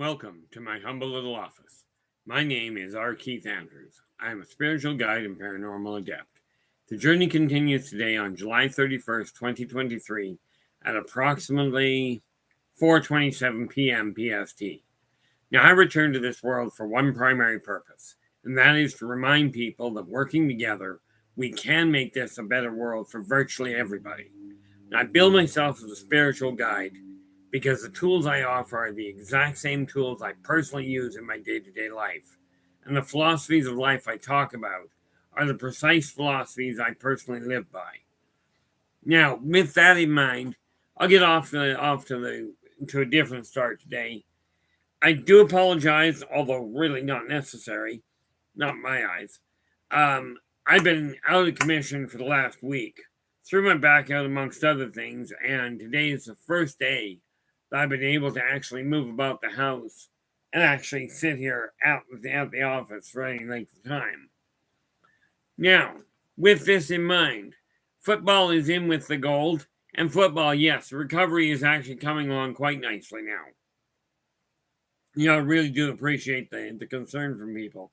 Welcome to my humble little office. My name is R. Keith Andrews. I am a spiritual guide and paranormal adept. The journey continues today on July 31st, 2023 at approximately 4:27 p.m. PST. Now, I returned to this world for one primary purpose, and that is to remind people that working together, we can make this a better world for virtually everybody. Now, I bill myself as a spiritual guide because the tools I offer are the exact same tools I personally use in my day-to-day life. And the philosophies of life I talk about are the precise philosophies I personally live by. Now, with that in mind, I'll get off to a different start today. I do apologize, although really not necessary, not in my eyes. I've been out of commission for the last week. Threw my back out amongst other things, and today is the first day that I've been able to actually move about the house and actually sit here at the office for any length of time. Now, with this in mind, football is in with the gold, and football, yes, the recovery is actually coming along quite nicely now. I really do appreciate the concern from people.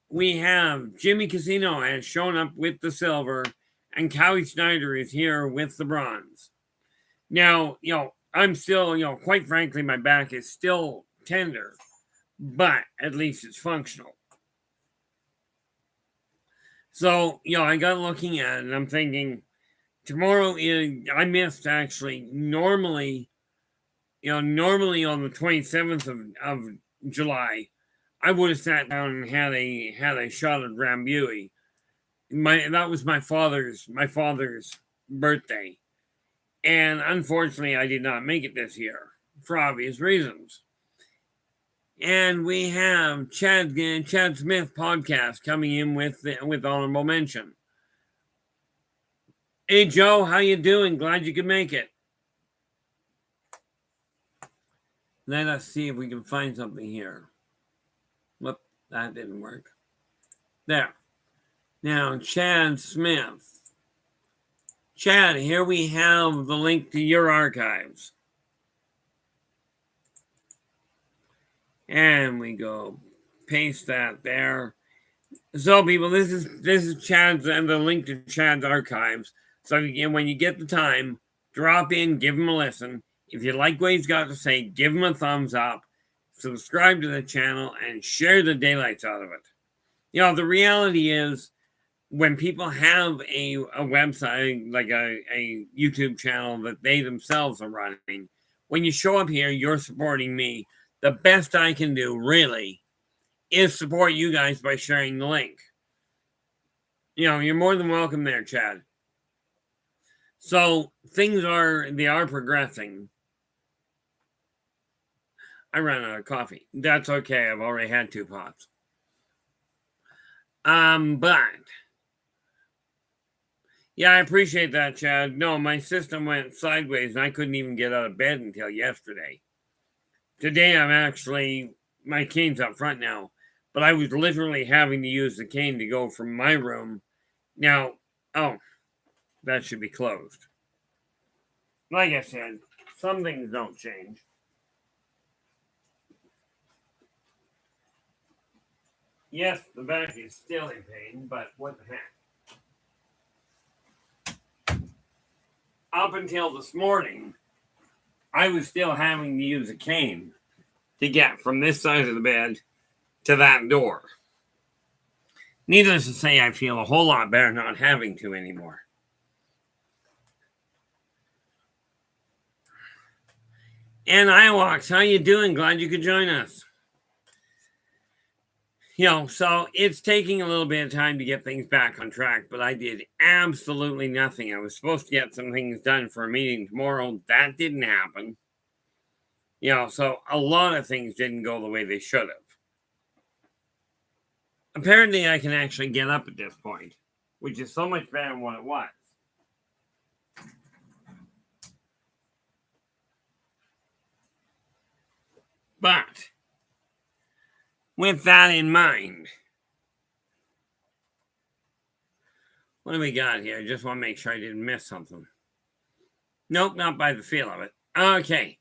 We have Jimmy Casino has shown up with the silver, and Cowie Snyder is here with the bronze. Now, I'm still, quite frankly, my back is still tender, but at least it's functional. So, I got looking at it and I'm thinking tomorrow I missed actually normally on the 27th of July, I would have sat down and had a shot of Drambuie. That was my father's birthday. And unfortunately, I did not make it this year for obvious reasons. And we have Chad Smith podcast coming in with honorable mention. Hey Joe, how you doing? Glad you could make it. Let us see if we can find something here. Whoop, that didn't work. There. Now, Chad Smith. Chad, here we have the link to your archives. And we go paste that there. So people, this is Chad's and the link to Chad's archives. So when you get the time, drop in, give him a listen. If you like what he's got to say, give him a thumbs up, subscribe to the channel, and share the daylights out of it. The reality is, when people have a website, like a YouTube channel that they themselves are running, when you show up here, you're supporting me. The best I can do, really, is support you guys by sharing the link. You're more than welcome there, Chad. So, things are progressing. I ran out of coffee. That's okay. I've already had 2 pots. But yeah, I appreciate that, Chad. No, my system went sideways and I couldn't even get out of bed until yesterday. Today, my cane's up front now, but I was literally having to use the cane to go from my room. Now, that should be closed. Like I said, some things don't change. Yes, the back is still in pain, but what the heck? Up until this morning, I was still having to use a cane to get from this side of the bed to that door. Needless to say, I feel a whole lot better not having to anymore. And Iwalks, how you doing? Glad you could join us. So it's taking a little bit of time to get things back on track, but I did absolutely nothing. I was supposed to get some things done for a meeting tomorrow. That didn't happen. So a lot of things didn't go the way they should have. Apparently, I can actually get up at this point, which is so much better than what it was. But with that in mind, what do we got here? I just want to make sure I didn't miss something. Nope, not by the feel of it. Okay.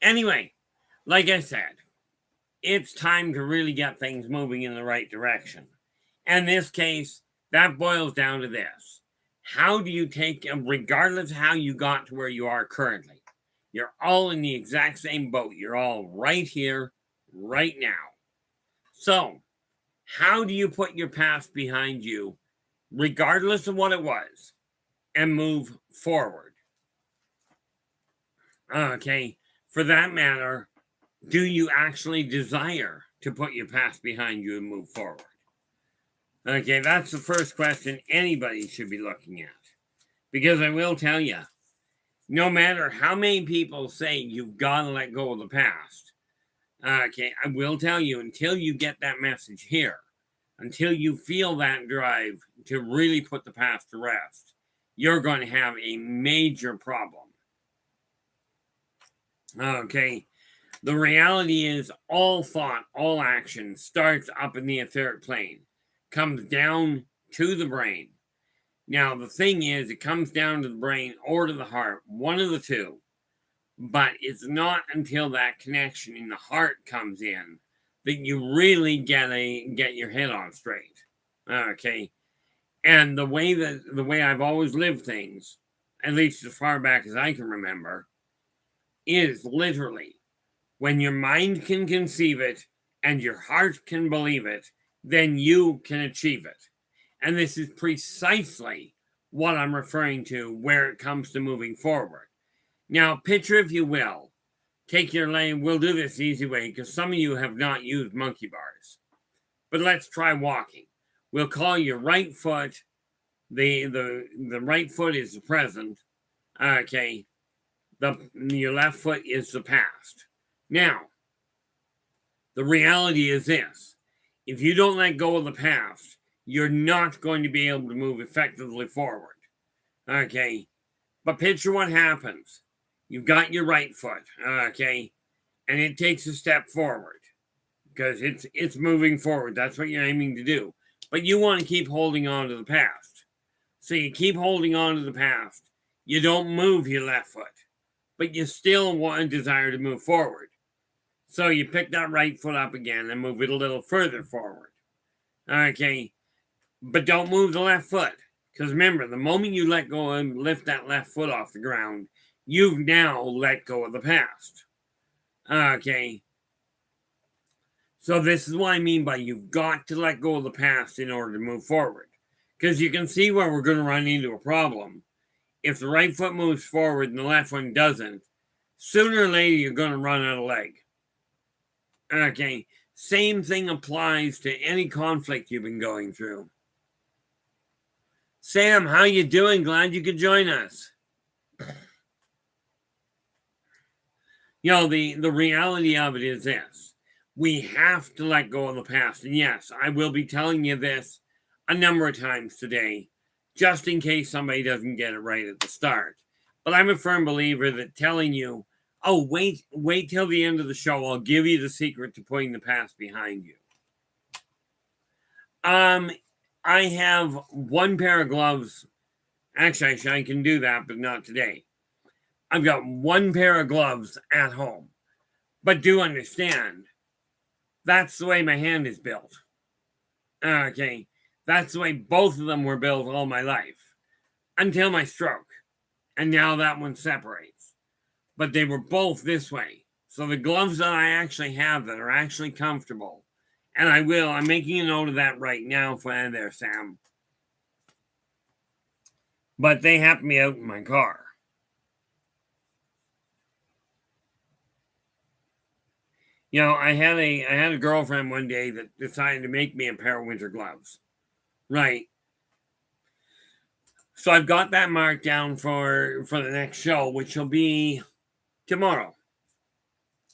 Anyway, like I said, it's time to really get things moving in the right direction. And in this case, that boils down to this. How do you take, regardless of how you got to where you are currently, you're all in the exact same boat. You're all right here, right now. So, how do you put your past behind you, regardless of what it was, and move forward? Okay, for that matter, do you actually desire to put your past behind you and move forward? Okay, that's the first question anybody should be looking at. Because I will tell you, no matter how many people say you've got to let go of the past, okay, I will tell you, until you get that message here, until you feel that drive to really put the past to rest, you're going to have a major problem. Okay, the reality is all thought, all action starts up in the etheric plane, comes down to the brain. Now, the thing is, it comes down to the brain or to the heart, one of the two. But it's not until that connection in the heart comes in that you really get your head on straight. Okay. And the way I've always lived things, at least as far back as I can remember, is literally when your mind can conceive it and your heart can believe it, then you can achieve it. And this is precisely what I'm referring to where it comes to moving forward. Now, picture, if you will, take your lane. We'll do this the easy way because some of you have not used monkey bars. But let's try walking. We'll call your right foot, the right foot is the present. Okay. Your left foot is the past. Now, the reality is this. If you don't let go of the past, you're not going to be able to move effectively forward. Okay. But picture what happens. You've got your right foot, okay, and it takes a step forward because it's moving forward. That's what you're aiming to do. But you want to keep holding on to the past. So you keep holding on to the past. You don't move your left foot, but you still want and desire to move forward. So you pick that right foot up again and move it a little further forward. Okay, but don't move the left foot. Because remember, the moment you let go and lift that left foot off the ground, you've now let go of the past. Okay. So this is what I mean by you've got to let go of the past in order to move forward. Because you can see where we're going to run into a problem. If the right foot moves forward and the left one doesn't, sooner or later you're going to run out of leg. Okay. Same thing applies to any conflict you've been going through. Sam, how you doing? Glad you could join us. You know, the reality of it is this. We have to let go of the past. And yes, I will be telling you this a number of times today, just in case somebody doesn't get it right at the start. But I'm a firm believer that telling you, oh, wait till the end of the show, I'll give you the secret to putting the past behind you. I have one pair of gloves. Actually, I can do that, but not today. I've got one pair of gloves at home. But do understand, that's the way my hand is built. Okay, that's the way both of them were built all my life. Until my stroke. And now that one separates. But they were both this way. So the gloves that I actually have that are actually comfortable, and I'm making a note of that right now for there, Sam. But they have to be out in my car. You know, I had a girlfriend one day that decided to make me a pair of winter gloves. Right. So I've got that marked down for the next show, which will be tomorrow.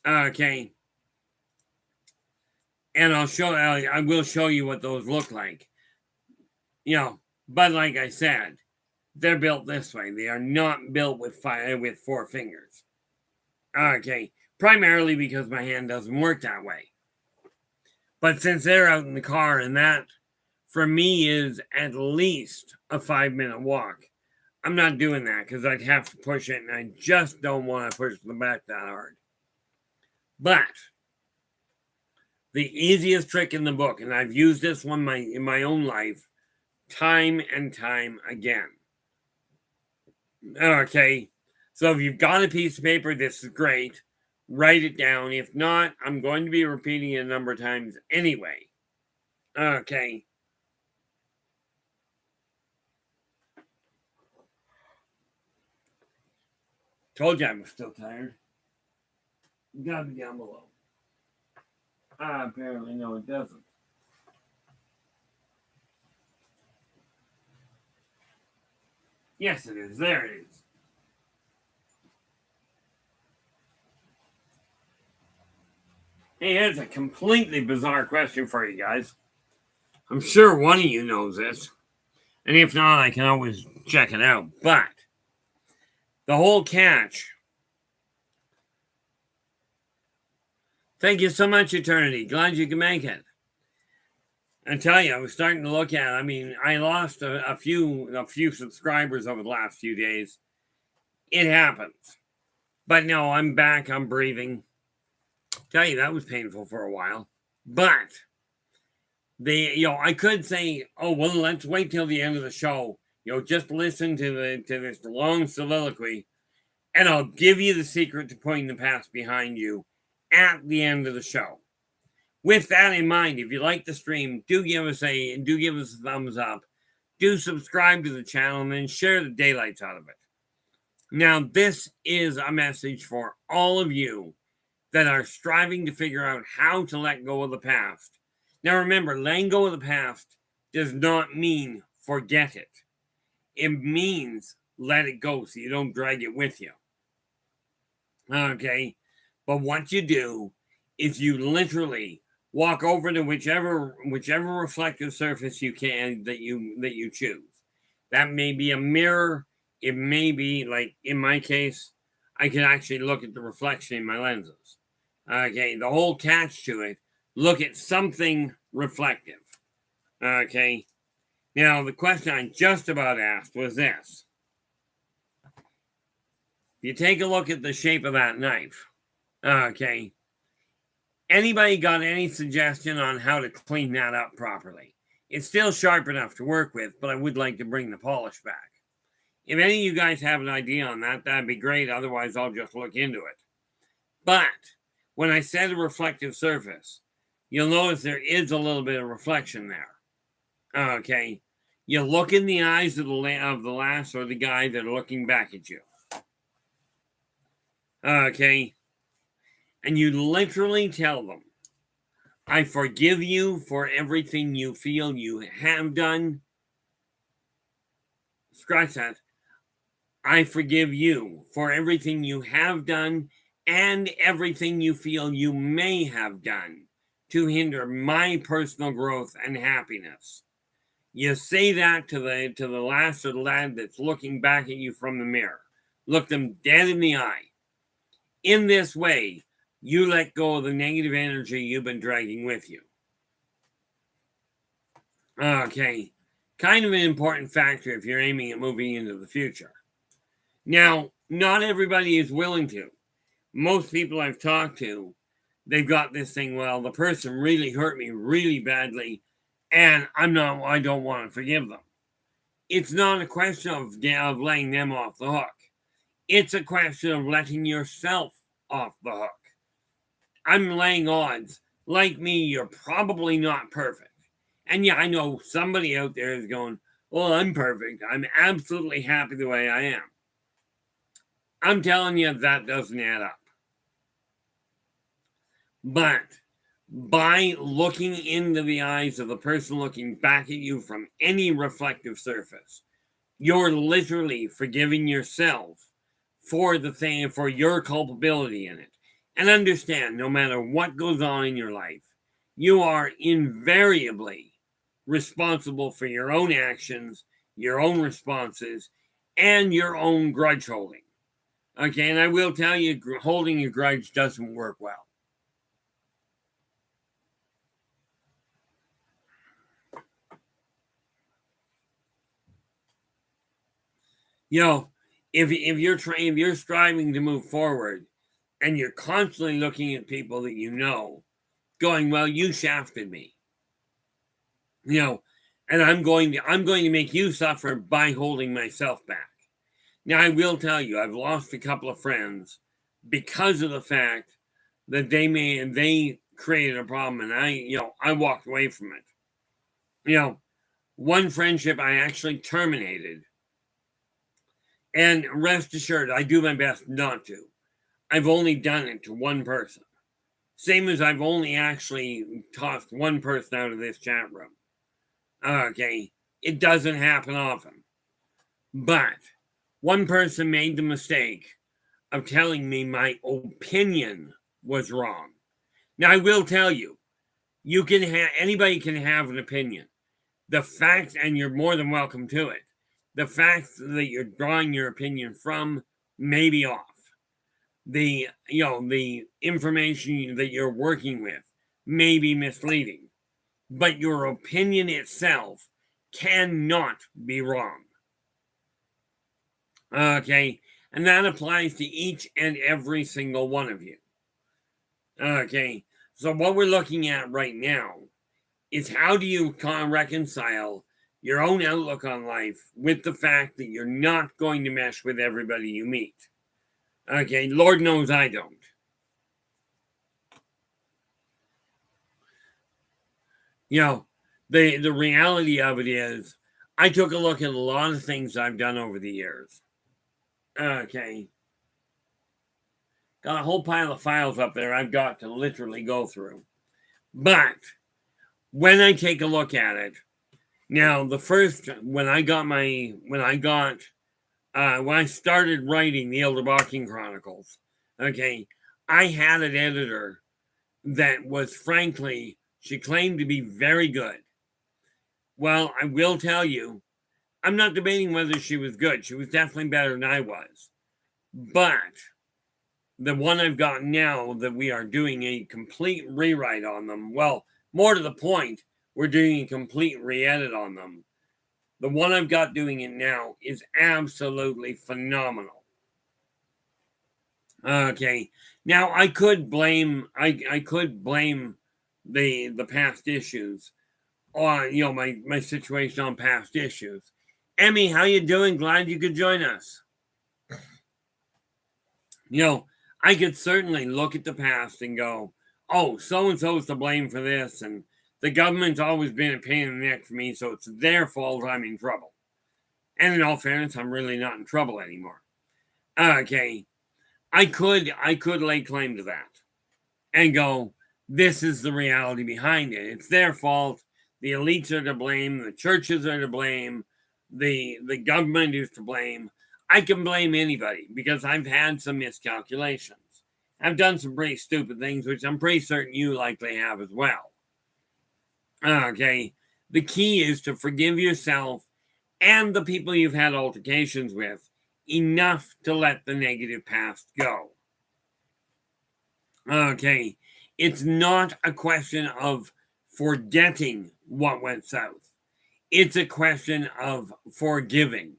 Okay. And I will show you what those look like. You know, but like I said, they're built this way. They are not built with 4 fingers. Okay. Primarily because my hand doesn't work that way. But since they're out in the car, and that for me is at least a 5-minute walk, I'm not doing that because I'd have to push it, and I just don't want to push the back that hard. But the easiest trick in the book, and I've used this one in my own life time and time again. Okay, so if you've got a piece of paper, this is great. Write it down. If not, I'm going to be repeating it a number of times anyway. Okay. Told you I was still tired. You gotta be down below. Apparently, no, it doesn't. Yes, it is. There it is. Hey, here's a completely bizarre question for you guys. I'm sure one of you knows this. And if not, I can always check it out. But the whole catch. Thank you so much, Eternity. Glad you can make it. I tell you, I was starting to look at it. I mean, I lost a few subscribers over the last few days. It happens. But no, I'm back. I'm breathing. Tell you, that was painful for a while. But I could say, oh well, let's wait till the end of the show. Just listen to this long soliloquy, and I'll give you the secret to putting the past behind you at the end of the show. With that in mind, if you like the stream, do give us a thumbs up. Do subscribe to the channel and then share the daylights out of it. Now, this is a message for all of you that are striving to figure out how to let go of the past. Now, remember, letting go of the past does not mean forget it. It means let it go so you don't drag it with you. Okay? But what you do is you literally walk over to whichever reflective surface you can that you choose. That may be a mirror. It may be, like in my case, I can actually look at the reflection in my lenses. Okay, the whole catch to it, look at something reflective. Okay, now the question I just about asked was this. If you take a look at the shape of that knife, okay, anybody got any suggestion on how to clean that up properly? It's still sharp enough to work with, but I would like to bring the polish back. If any of you guys have an idea on that, that'd be great. Otherwise, I'll just look into it. But when I said a reflective surface, you'll notice there is a little bit of reflection there. Okay. You look in the eyes of the lass or the guy that are looking back at you. Okay. And you literally tell them, I forgive you for everything you feel you have done. Scratch that. I forgive you for everything you have done and everything you feel you may have done to hinder my personal growth and happiness. You say that to the lass or the lad that's looking back at you from the mirror. Look them dead in the eye. In this way, you let go of the negative energy you've been dragging with you. Okay. Kind of an important factor if you're aiming at moving into the future. Now, not everybody is willing to. Most people I've talked to, they've got this thing, well, the person really hurt me really badly, and I don't want to forgive them. It's not a question of letting them off the hook. It's a question of letting yourself off the hook. I'm laying odds. Like me, you're probably not perfect. And yeah, I know somebody out there is going, well, I'm perfect. I'm absolutely happy the way I am. I'm telling you, that doesn't add up. But by looking into the eyes of the person looking back at you from any reflective surface, you're literally forgiving yourself for the thing, for your culpability in it. And understand, no matter what goes on in your life, you are invariably responsible for your own actions, your own responses, and your own grudge holding. Okay, and I will tell you, holding a grudge doesn't work well. If you're striving to move forward, and you're constantly looking at people that you know, going, well, you shafted me. And I'm going to make you suffer by holding myself back. Now, I will tell you, I've lost a couple of friends because of the fact that they created a problem, and I walked away from it. One friendship I actually terminated, and rest assured, I do my best not to. I've only done it to one person. Same as I've only actually tossed one person out of this chat room. Okay, it doesn't happen often. But one person made the mistake of telling me my opinion was wrong. Now, I will tell you, anybody can have an opinion. The fact, and you're more than welcome to it, the fact that you're drawing your opinion from may be off. The information that you're working with may be misleading, but your opinion itself cannot be wrong. Okay, and that applies to each and every single one of you. Okay, so what we're looking at right now is how do you reconcile your own outlook on life with the fact that you're not going to mesh with everybody you meet. Okay, Lord knows I don't. The reality of it is, I took a look at a lot of things I've done over the years. Okay. Got a whole pile of files up there I've got to literally go through. But when I take a look at it, now when I started writing the Yldrbac Chronicles, okay, I had an editor that was, frankly, she claimed to be very good. Well, I will tell you, I'm not debating whether she was good. She was definitely better than I was. But the one I've got now, that we are doing a complete rewrite on them, well, more to the point, we're doing a complete re-edit on them. The one I've got doing it now is absolutely phenomenal. Okay, now I could blame the past issues on my situation on past issues. Emmy, how you doing? Glad you could join us. I could certainly look at the past and go, oh, so-and-so is to blame for this, and the government's always been a pain in the neck for me, so it's their fault I'm in trouble. And in all fairness, I'm really not in trouble anymore. Okay, I could lay claim to that and go, this is the reality behind it. It's their fault. The elites are to blame. The churches are to blame. The government is to blame. I can blame anybody because I've had some miscalculations. I've done some pretty stupid things, which I'm pretty certain you likely have as well. Okay, the key is to forgive yourself and the people you've had altercations with enough to let the negative past go. Okay, it's not a question of forgetting what went south. It's a question of forgiving.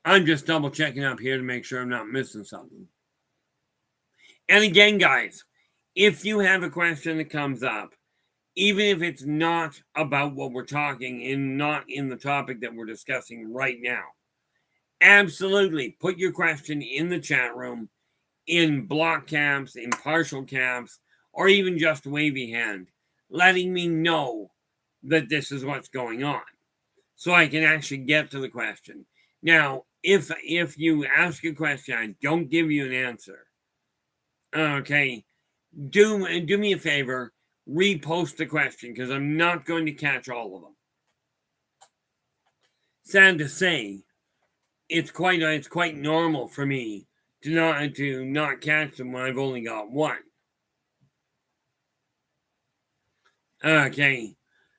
I'm just double checking up here to make sure I'm not missing something. And again, guys, if you have a question that comes up, even if it's not about what we're talking and not in the topic that we're discussing right now, absolutely put your question in the chat room, in block caps, in partial caps, or even just wavy hand, letting me know that this is what's going on, so I can actually get to the question. Now, if you ask a question, I don't give you an answer. Okay, do me a favor, repost the question, because I'm not going to catch all of them. Sad to say, it's quite normal for me to not catch them when I've only got one. Okay,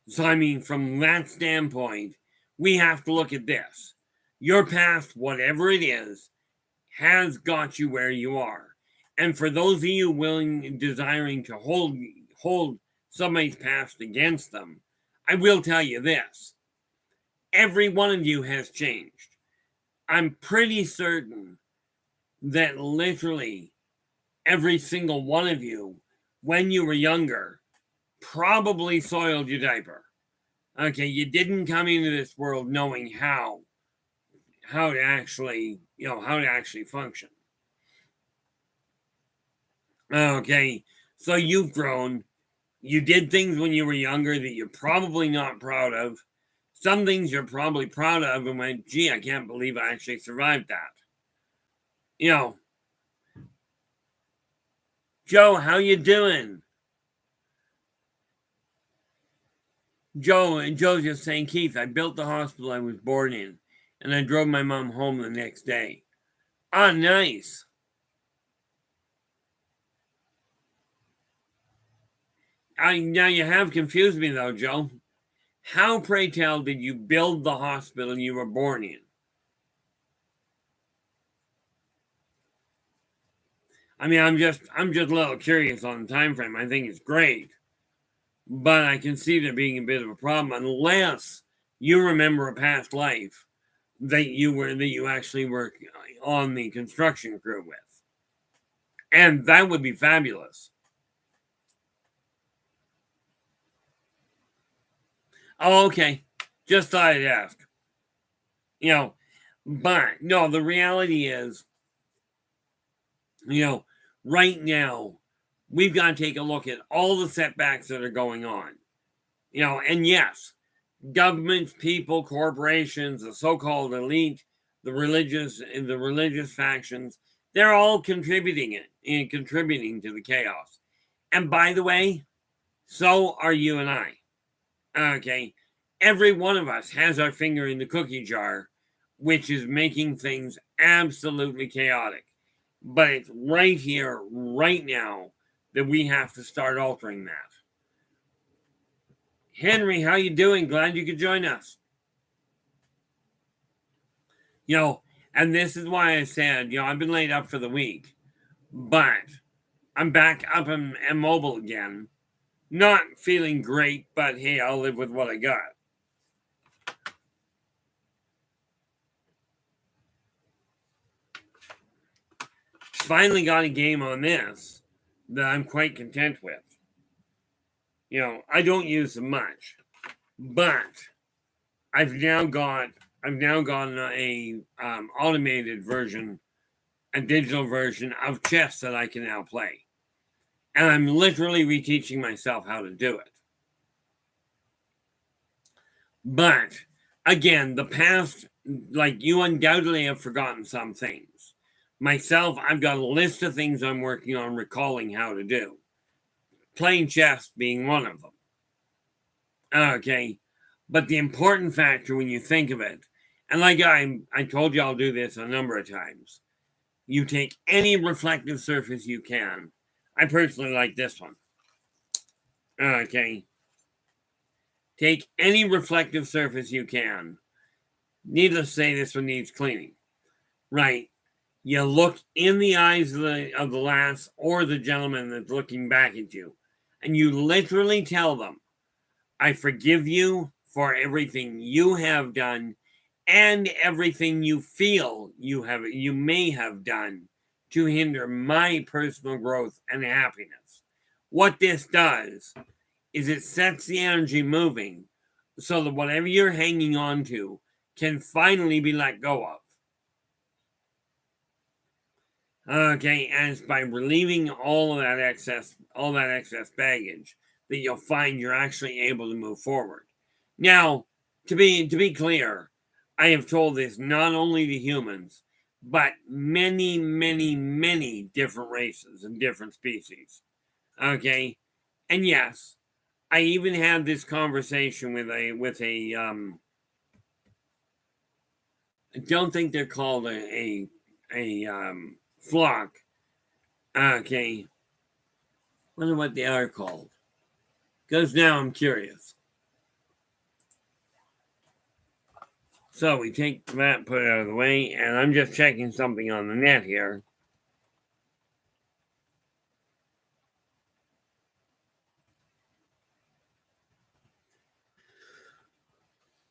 so I mean, from that standpoint, we have to look at this. Your past, whatever it is, has got you where you are. And for those of you desiring to hold somebody's past against them, I will tell you this. Every one of you has changed. I'm pretty certain that literally every single one of you, when you were younger, probably soiled your diaper. Okay, you didn't come into this world knowing how to actually, how to actually function. Okay, so you've grown. You did things when you were younger that you're probably not proud of. Some things you're probably proud of and went, gee, I can't believe I actually survived that. Joe, how you doing? Joe's just saying, Keith, I built the hospital I was born in, and I drove my mom home the next day. Ah, nice. Now you have confused me though, Joe. How, pray tell, did you build the hospital you were born in? I mean, I'm just a little curious on the time frame. I think it's great, but I can see there being a bit of a problem unless you remember a past life that you actually were on the construction crew with, and that would be fabulous. Oh, okay. Just thought I'd ask. But no, the reality is, right now, we've got to take a look at all the setbacks that are going on. And yes, governments, people, corporations, the so-called elite, the religious factions, they're all contributing to the chaos. And by the way, so are you and I. Okay. Every one of us has our finger in the cookie jar, which is making things absolutely chaotic. But it's right here, right now, that we have to start altering that. Henry, how you doing? Glad you could join us. And this is why I said, I've been laid up for the week, but I'm back up and mobile again. Not feeling great, but hey, I'll live with what I got. Finally got a game on this that I'm quite content with. I don't use them much, but I've now got a automated version, a digital version of chess that I can now play, and I'm literally reteaching myself how to do it. But again, the past, like you undoubtedly have forgotten some things. Myself, I've got a list of things I'm working on recalling how to do. Playing chess being one of them. Okay. But the important factor when you think of it, and like I told you I'll do this a number of times, you take any reflective surface you can. I personally like this one. Okay. Take any reflective surface you can. Needless to say, this one needs cleaning. Right. You look in the eyes of the lass or the gentleman that's looking back at you, and you literally tell them, I forgive you for everything you have done and everything you feel you may have done to hinder my personal growth and happiness. What this does is it sets the energy moving so that whatever you're hanging on to can finally be let go of. Okay, and it's by relieving all that excess baggage that you'll find you're actually able to move forward. Now, to be clear, I have told this not only to humans, but many, many, many different races and different species. Okay, and yes, I even had this conversation with a I don't think they're called a flock. Okay, wonder what they are called. Because now I'm curious. So we take that, put it out of the way, and I'm just checking something on the net here.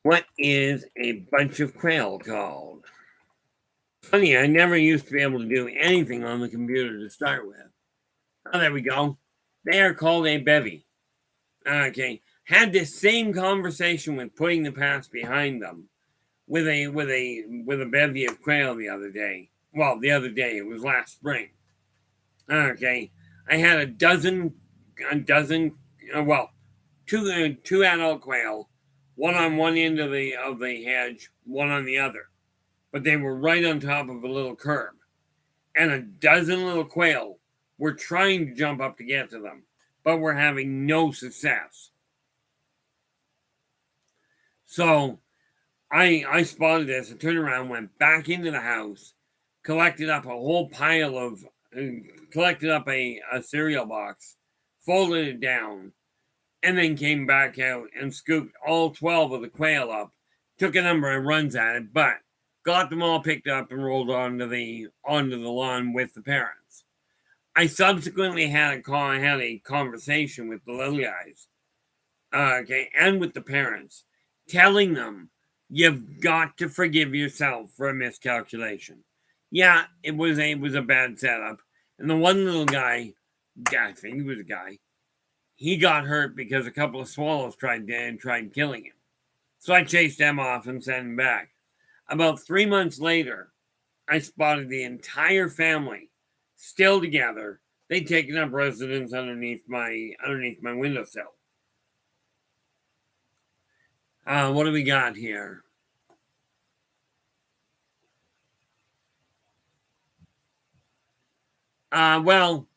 What is a bunch of quail called? Funny, I never used to be able to do anything on the computer to start with. Oh, there we go. They are called a bevy. Okay. Had this same conversation with putting the past behind them with a bevy of quail the other day. Well, the other day, it was last spring. Okay. I had well, two adult quail, one on one end of the hedge, one on the other. But they were right on top of a little curb. And a dozen little quail were trying to jump up to get to them, but were having no success. So I spotted this and turned around, went back into the house, collected up a whole pile of, collected up a cereal box, folded it down, and then came back out and scooped all 12 of the quail up, took a number of runs at it, but got them all picked up and rolled onto the lawn with the parents. I subsequently had a conversation with the little guys, okay, and with the parents, telling them you've got to forgive yourself for a miscalculation. Yeah, it was a bad setup, and the one little guy, I think he was a guy, he got hurt because a couple of swallows tried killing him. So I chased them off and sent him back. About 3 months later, I spotted the entire family still together. They'd taken up residence underneath my windowsill. What do we got here? Well,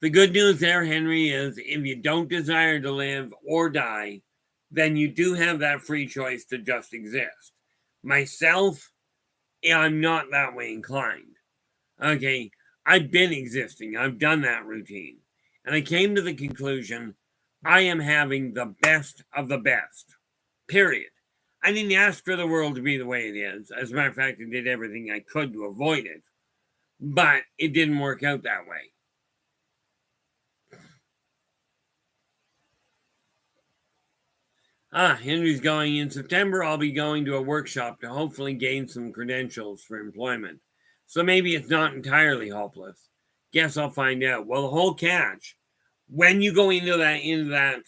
the good news there, Henry, is if you don't desire to live or die, then you do have that free choice to just exist. Myself, I'm not that way inclined. Okay, I've been existing, I've done that routine, and I came to the conclusion I am having the best of the best. Period. I didn't ask for the world to be the way it is. As a matter of fact, I did everything I could to avoid it, but it didn't work out that way. Henry's going in September. I'll be going to a workshop to hopefully gain some credentials for employment. So maybe it's not entirely hopeless. Guess I'll find out. Well, the whole catch, when you go into that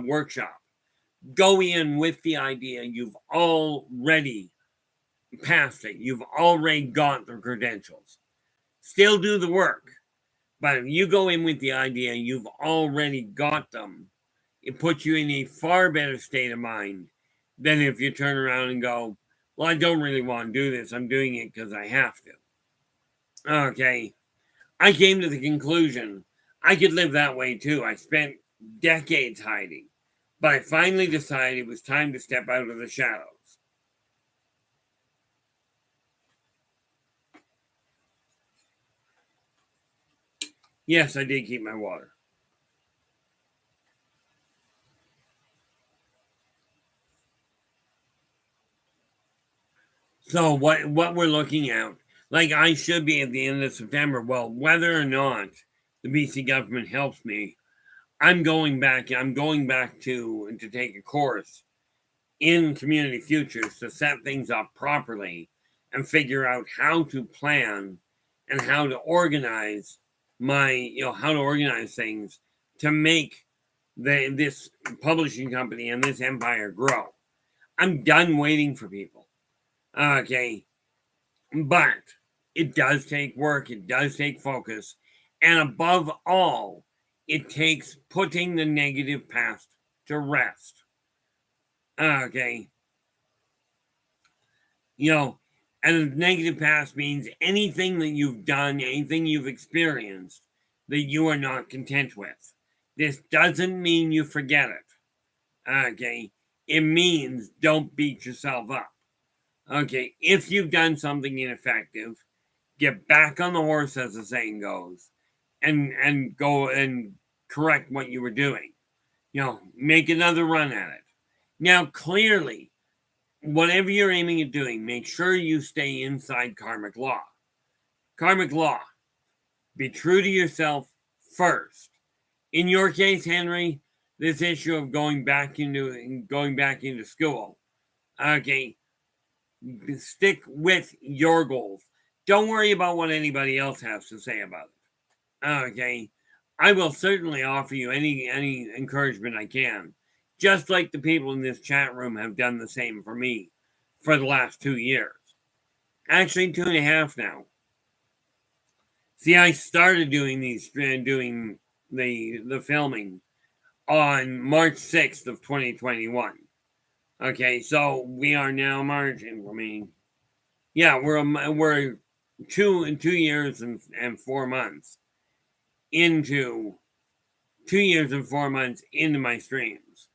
workshop, go in with the idea you've already passed it. You've already got the credentials. Still do the work. But if you go in with the idea you've already got them, it puts you in a far better state of mind than if you turn around and go, well, I don't really want to do this. I'm doing it because I have to. Okay. I came to the conclusion I could live that way too. I spent decades hiding, but I finally decided it was time to step out of the shadows. Yes, I did keep my water. So what we're looking at, like I should be at the end of September. Well, whether or not the BC government helps me, I'm going back. I'm going back to take a course in community futures to set things up properly and figure out how to plan and how to organize how to organize things to make this publishing company and this empire grow. I'm done waiting for people. Okay, but it does take work, it does take focus, and above all, it takes putting the negative past to rest. Okay, you know, and negative past means anything that you've done, anything you've experienced that you are not content with. This doesn't mean you forget it. Okay, it means don't beat yourself up. Okay, if you've done something ineffective, get back on the horse, as the saying goes, and go and correct what you were doing. Make another run at it. Now, clearly, whatever you're aiming at doing, make sure you stay inside karmic law. Karmic law. Be true to yourself first. In your case, Henry, this issue of going back into school. Okay, Stick with your goals. Don't worry about what anybody else has to say about it. Okay. I will certainly offer you any encouragement I can. Just like the people in this chat room have done the same for me for the last 2 years. Actually 2.5 now. See, I started doing the filming on March 6th of 2021. Okay, so we are now March. I mean, yeah, we're 2 years and 4 months into 2 years and 4 months into my streams.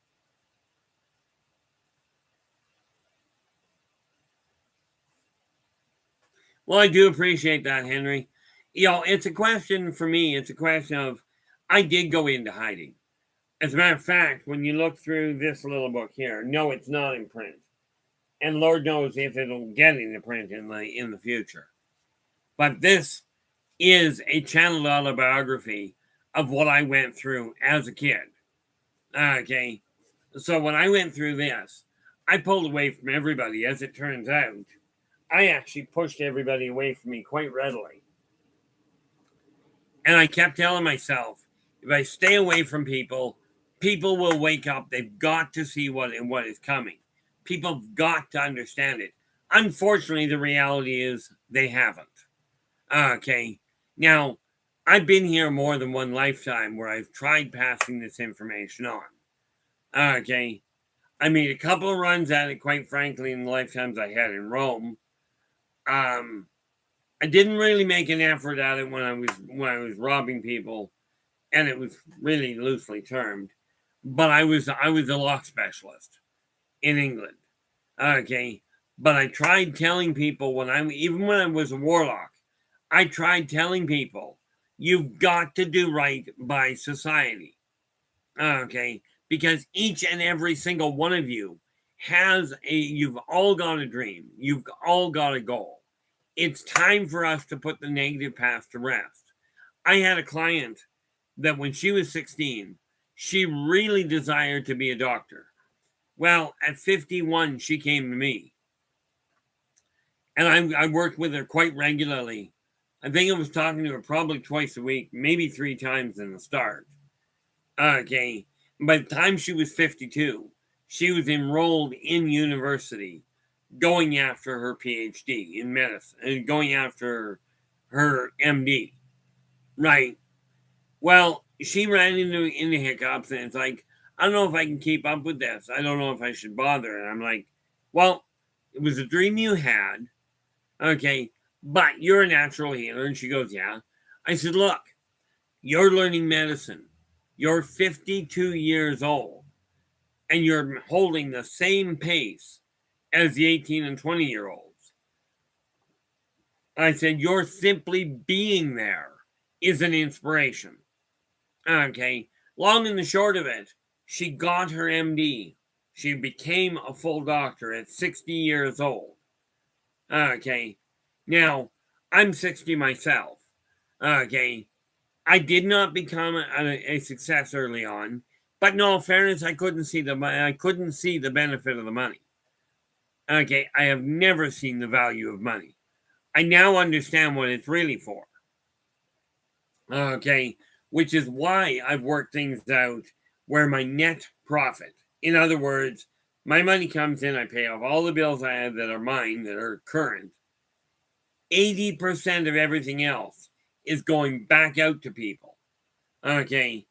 Well, I do appreciate that, Henry. It's a question for me. It's a question of I did go into hiding. As a matter of fact, when you look through this little book here, no, it's not in print, and Lord knows if it'll get into print in the future. But this is a channeled autobiography of what I went through as a kid. Okay, so when I went through this, I pulled away from everybody. As it turns out, I actually pushed everybody away from me quite readily. And I kept telling myself, if I stay away from people, people will wake up. They've got to see what is coming. People have got to understand it. Unfortunately, the reality is they haven't. Okay. Now, I've been here more than one lifetime where I've tried passing this information on. Okay. I made a couple of runs at it, quite frankly, in the lifetimes I had in Rome. I didn't really make an effort at it when I was robbing people, and it was really loosely termed. But I was a lock specialist in England. Okay. But I tried telling people even when I was a warlock, I tried telling people, you've got to do right by society. Okay. Because each and every single one of you you've all got a dream. You've all got a goal. It's time for us to put the negative past to rest. I had a client that when she was 16, she really desired to be a doctor. Well, at 51, she came to me. And I worked with her quite regularly. I think I was talking to her probably twice a week, maybe 3 times in the start. Okay. By the time she was 52, she was enrolled in university, going after her PhD in medicine, and going after her MD. Right. Well, she ran into hiccups, and it's like, I don't know if I can keep up with this. I don't know if I should bother. And I'm like, well, it was a dream you had. Okay. But you're a natural healer. And she goes, yeah. I said, look, you're learning medicine. You're 52 years old, and you're holding the same pace as the 18 and 20-year-olds. I said, you're simply being there is an inspiration. Okay. Long and the short of it, she got her MD. She became a full doctor at 60 years old. Okay. Now, I'm 60 myself. Okay. I did not become a success early on, but in all fairness, I couldn't see the benefit of the money. Okay, I have never seen the value of money. I now understand what it's really for. Okay, which is why I've worked things out where my net profit, in other words, my money comes in, I pay off all the bills I have that are mine, that are current. 80% of everything else is going back out to people. Okay.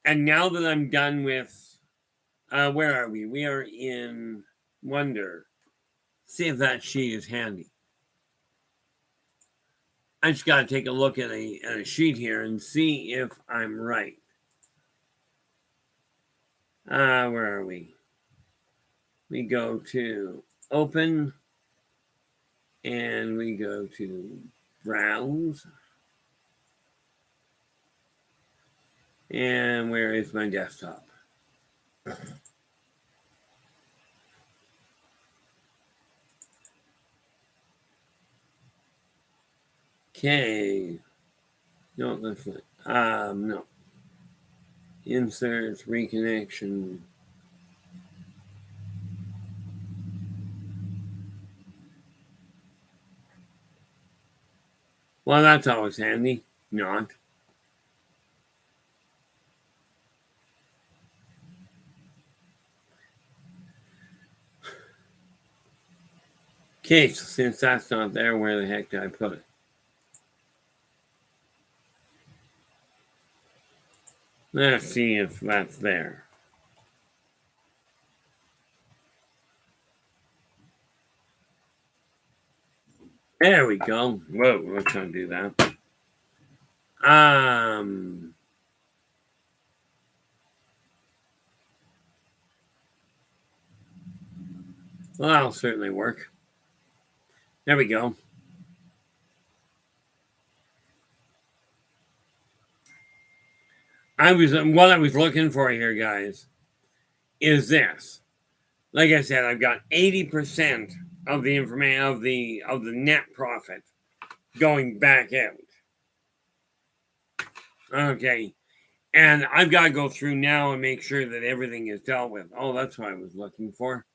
And now that I'm done with, where are we? We are in Wonder. See if that sheet is handy. I just got to take a look at a sheet here and see if I'm right. Where are we? We go to open and we go to browse. And where is my desktop? Okay. No, that's not. No. Inserts, reconnection. Well, that's always handy. Not. Okay, so since that's not there, where the heck did I put it? Let's see if that's there. There we go. Whoa, let's not do that. Well, that'll certainly work. There we go. What I was looking for here, guys, is this. Like I said, I've got 80% of the information of the net profit going back out. Okay. And I've got to go through now and make sure that everything is dealt with. Oh, that's what I was looking for.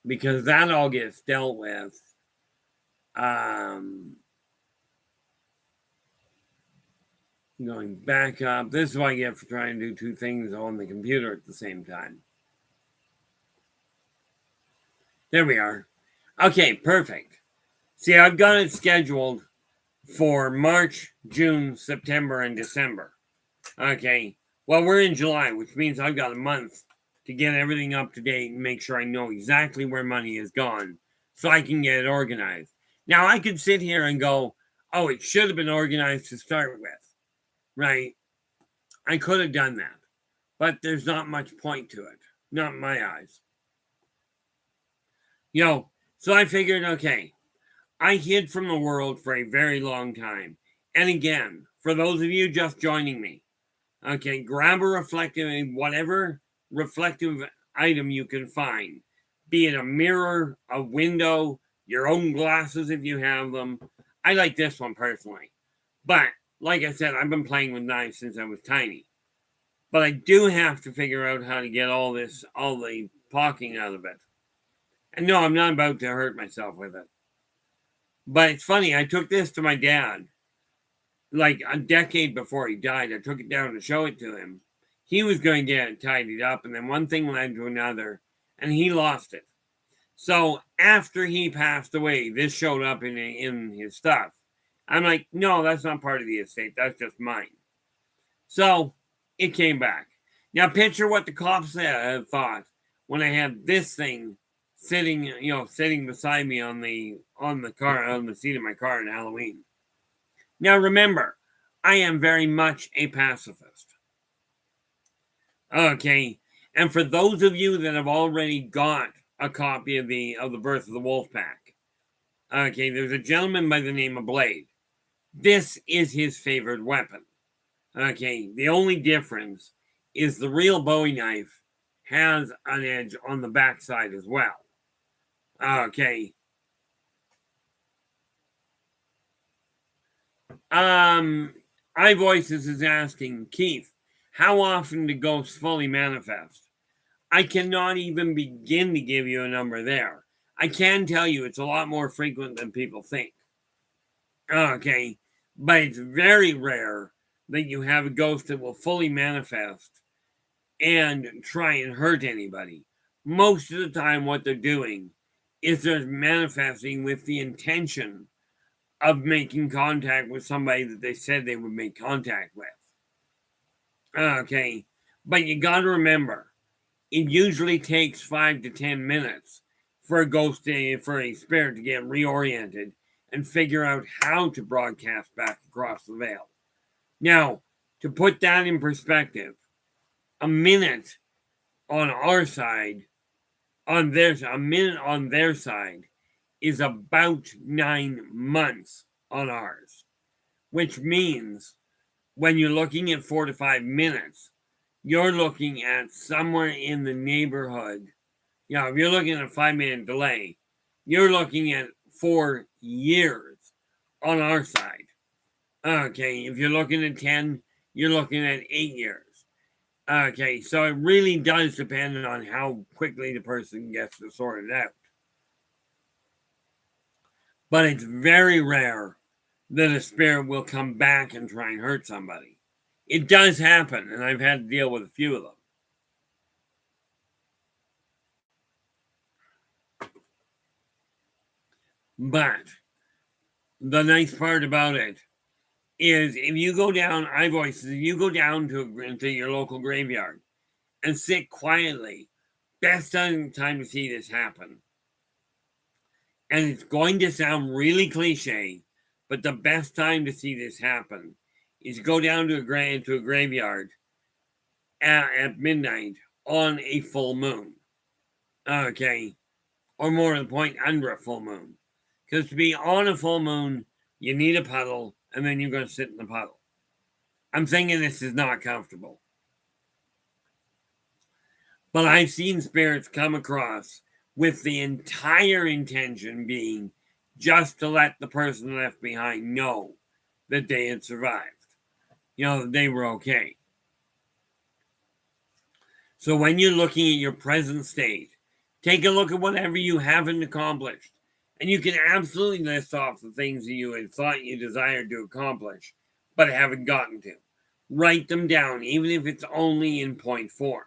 Because that all gets dealt with. Going back up. This is what I get for trying to do two things on the computer at the same time. There we are. Okay, perfect. See, I've got it scheduled for March, June, September, and December. Okay. Well, we're in July, which means I've got a month to get everything up to date and make sure I know exactly where money is gone so I can get it organized. Now, I could sit here and go, oh, it should have been organized to start with, right? I could have done that, but there's not much point to it, not in my eyes. So I figured, okay, I hid from the world for a very long time. And again, for those of you just joining me, okay, grab a reflective, whatever reflective item you can find, be it a mirror, a window, your own glasses if you have them. I like this one personally. But like I said, I've been playing with knives since I was tiny. But I do have to figure out how to get all the poking out of it. And no, I'm not about to hurt myself with it. But it's funny, I took this to my dad like a decade before he died. I took it down to show it to him. He was going to get it tidied up, and then one thing led to another, and he lost it. So after he passed away, this showed up in his stuff. I'm like, no, that's not part of the estate. That's just mine. So it came back. Now picture what the cops thought when I had this thing sitting beside me on the seat of my car on Halloween. Now remember, I am very much a pacifist. Okay, and for those of you that have already got a copy of the Birth of the Wolf Pack, okay, there's a gentleman by the name of Blade. This is his favorite weapon. Okay, the only difference is the real Bowie knife has an edge on the backside as well. Okay. iVoices is asking, Keith, how often do ghosts fully manifest? I cannot even begin to give you a number there. I can tell you it's a lot more frequent than people think. Okay, but it's very rare that you have a ghost that will fully manifest and try and hurt anybody. Most of the time, what they're doing is they're manifesting with the intention of making contact with somebody that they said they would make contact with. Okay, but you got to remember, it usually takes 5 to 10 minutes for a spirit to get reoriented and figure out how to broadcast back across the veil. Now, to put that in perspective, a minute on our side, a minute on their side is about 9 months on ours, which means when you're looking at 4 to 5 minutes, you're looking at somewhere in the neighborhood. If you're looking at a 5-minute delay, you're looking at 4 years on our side. Okay, if you're looking at 10, you're looking at 8 years. Okay, so it really does depend on how quickly the person gets to sort it out. But it's very rare that a spirit will come back and try and hurt somebody. It does happen, and I've had to deal with a few of them. But the nice part about it is if you go down, I've always said, if you go down to your local graveyard and sit quietly, best time to see this happen. And it's going to sound really cliche, but the best time to see this happen is go down to a graveyard at midnight on a full moon. Okay. Or more to the point, under a full moon. Because to be on a full moon, you need a puddle, and then you're going to sit in the puddle. I'm thinking this is not comfortable. But I've seen spirits come across with the entire intention being just to let the person left behind know that they had survived. That they were okay. So when you're looking at your present state, take a look at whatever you haven't accomplished. And you can absolutely list off the things that you had thought you desired to accomplish, but haven't gotten to. Write them down, even if it's only in point form.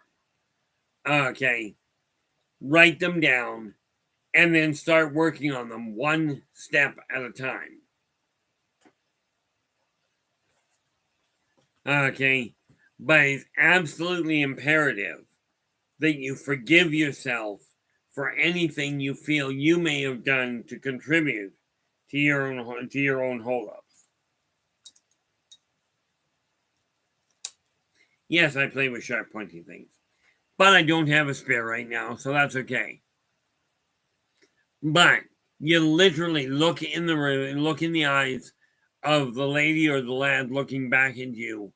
Okay. Write them down and then start working on them one step at a time. Okay. But it's absolutely imperative that you forgive yourself for anything you feel you may have done to contribute to your own holdups. Yes, I play with sharp, pointy things, but I don't have a spear right now, so that's okay. But you literally look in the room and look in the eyes of the lady or the lad looking back at you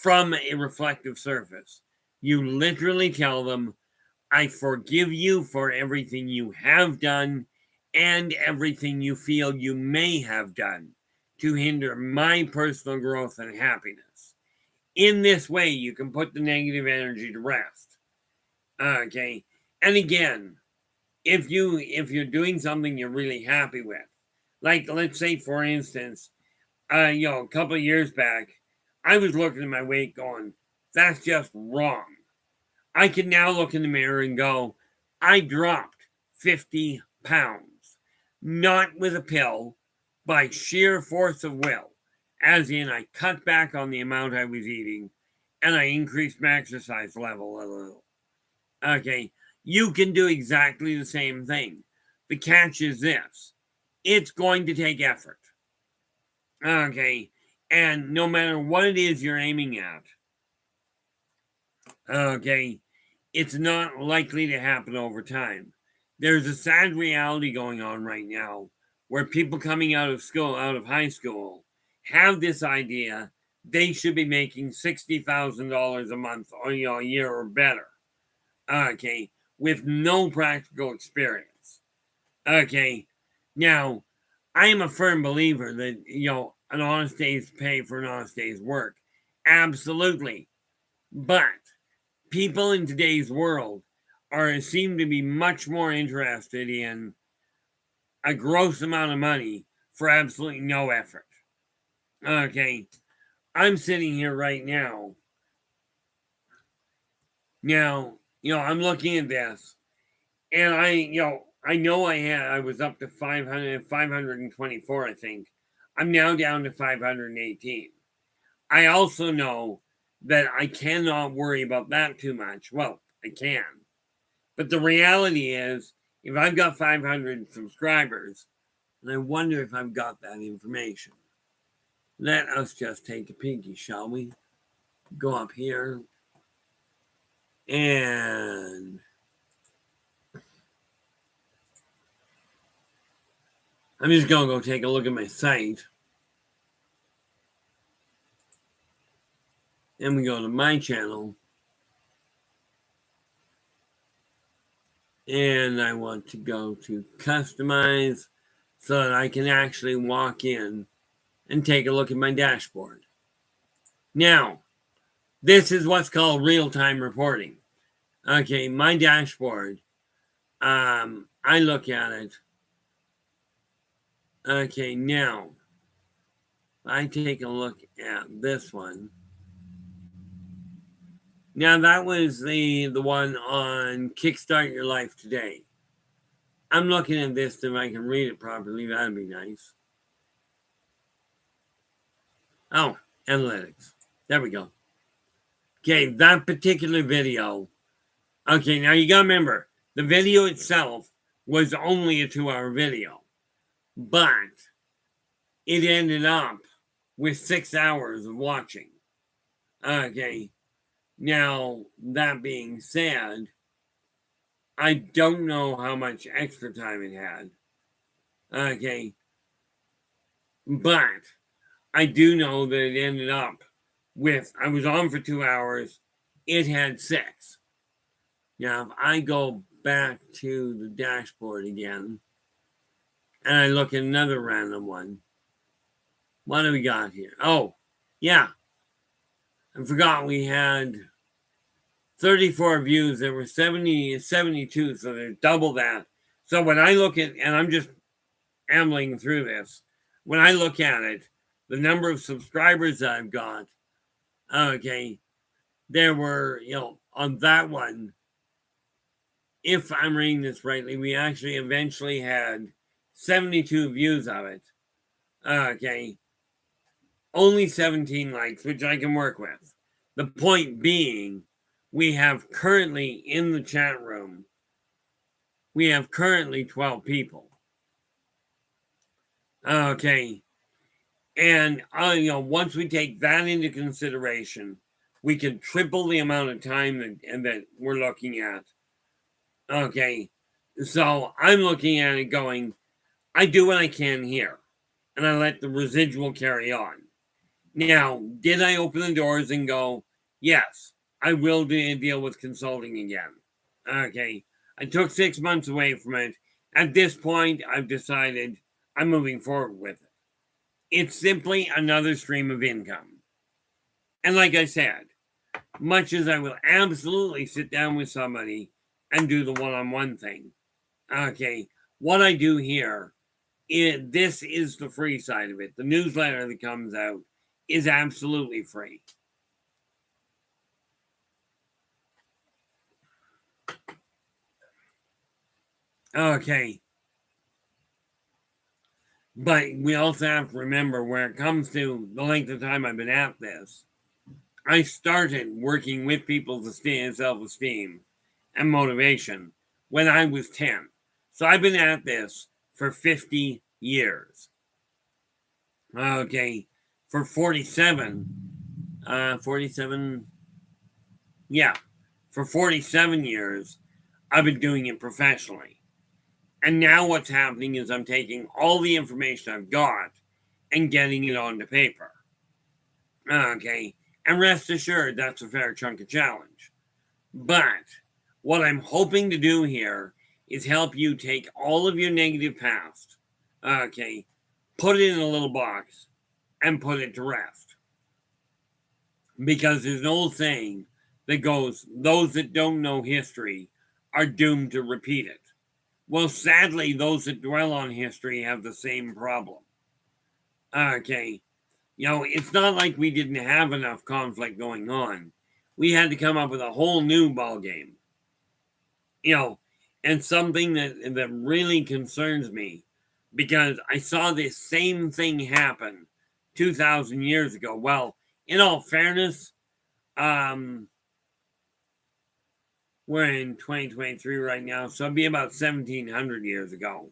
from a reflective surface. You literally tell them, I forgive you for everything you have done and everything you feel you may have done to hinder my personal growth and happiness. In this way, you can put the negative energy to rest. Okay. And again, if you're doing something you're really happy with, like let's say for instance, a couple of years back, I was looking at my weight going, that's just wrong. I can now look in the mirror and go, I dropped 50 pounds, not with a pill, by sheer force of will. As in, I cut back on the amount I was eating and I increased my exercise level a little. Okay, you can do exactly the same thing. The catch is this, it's going to take effort. Okay, and no matter what it is you're aiming at, okay, it's not likely to happen over time. There's a sad reality going on right now where people coming out of high school, have this idea they should be making $60,000 a month or a year or better. Okay, with no practical experience. Okay, now I am a firm believer that an honest day's pay for an honest day's work. Absolutely. But people in today's world seem to be much more interested in a gross amount of money for absolutely no effort. Okay, I'm sitting here right now. Now, I'm looking at this, and I know I was up to 524, I think. I'm now down to 518. I also know that I cannot worry about that too much. Well, I can. But the reality is, if I've got 500 subscribers, and I wonder if I've got that information. Let us just take a peeky, shall we? Go up here. And I'm just going to go take a look at my site. And we go to my channel. And I want to go to customize so that I can actually walk in and take a look at my dashboard. Now, this is what's called real-time reporting. Okay, my dashboard, I look at it. Okay, now, I take a look at this one. Now that was the one on Kickstart Your Life Today. I'm looking at this, if I can read it properly, that'd be nice. Oh, analytics. There we go. Okay, that particular video. Okay, now you gotta remember, the video itself was only a 2-hour video, but it ended up with 6 hours of watching. Okay, now that being said, I don't know how much extra time it had. Okay, but I do know that it ended up with, I was on for 2 hours, it had 6. Now, if I go back to the dashboard again, and I look at another random one, what do we got here? Oh, yeah. I forgot we had 34 views. There were 72, so there's double that. So when I look at, and I'm just ambling through this, when I look at it, the number of subscribers that I've got, okay, there were, on that one, if I'm reading this rightly, we actually eventually had 72 views of it. Okay. Only 17 likes, which I can work with. The point being, we have currently in the chat room, we have currently 12 people. Okay. And, once we take that into consideration, we can triple the amount of time that we're looking at. Okay. So I'm looking at it going, I do what I can here, and I let the residual carry on. Now, did I open the doors and go, yes, I will deal with consulting again? Okay. I took 6 months away from it. At this point, I've decided I'm moving forward with it. It's simply another stream of income. And like I said, much as I will absolutely sit down with somebody and do the one-on-one thing, okay, what I do here, this is the free side of it. The newsletter that comes out is absolutely free. Okay. But we also have to remember, where it comes to the length of time I've been at this, I started working with people's self-esteem and motivation when I was 10. So I've been at this for 50 years. Okay. For 47, for 47 years, I've been doing it professionally. And now what's happening is I'm taking all the information I've got and getting it onto paper. Okay. And rest assured, that's a fair chunk of challenge. But what I'm hoping to do here is help you take all of your negative past, okay, put it in a little box and put it to rest. Because there's an old saying that goes, those that don't know history are doomed to repeat it. Well, sadly, those that dwell on history have the same problem. Okay. It's not like we didn't have enough conflict going on. We had to come up with a whole new ballgame. And something that really concerns me, because I saw this same thing happen 2,000 years ago. Well, in all fairness, we're in 2023 right now, so it'd be about 1,700 years ago.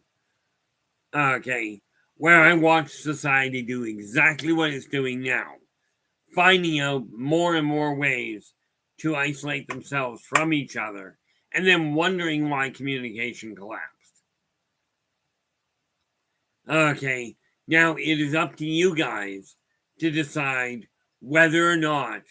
Okay, where I watched society do exactly what it's doing now, finding out more and more ways to isolate themselves from each other, and then wondering why communication collapsed. Okay, now it is up to you guys to decide whether or not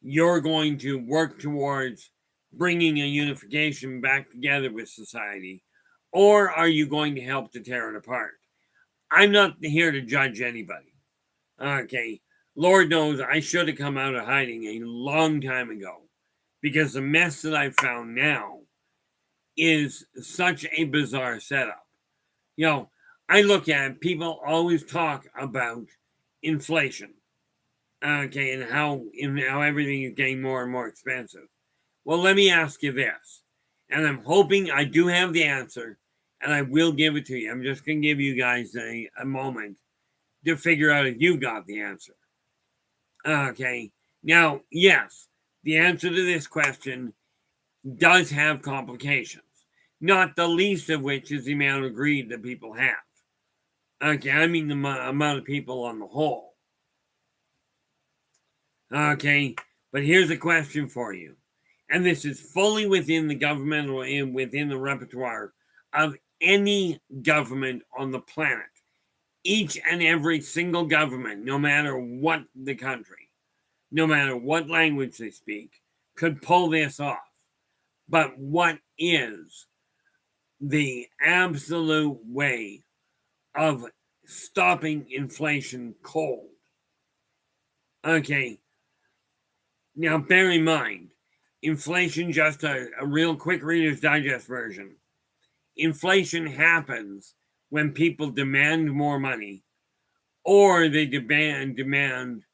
you're going to work towards bringing a unification back together with society, or are you going to help to tear it apart? I'm not here to judge anybody. Okay, Lord knows I should have come out of hiding a long time ago, because the mess that I've found now is such a bizarre setup. I look at people always talk about inflation. Okay, and how everything is getting more and more expensive. Well, let me ask you this, and I'm hoping I do have the answer, and I will give it to you. I'm just going to give you guys a moment to figure out if you got the answer. Okay, now, yes, the answer to this question does have complications, not the least of which is the amount of greed that people have. Okay, I mean the amount of people on the whole. Okay, but here's a question for you. And this is fully within the governmental and within the repertoire of any government on the planet. Each and every single government, no matter what the country, no matter what language they speak, could pull this off. But what is the absolute way of stopping inflation cold? Okay, now bear in mind, inflation, just a real quick Reader's Digest version. Inflation happens when people demand more money or they demand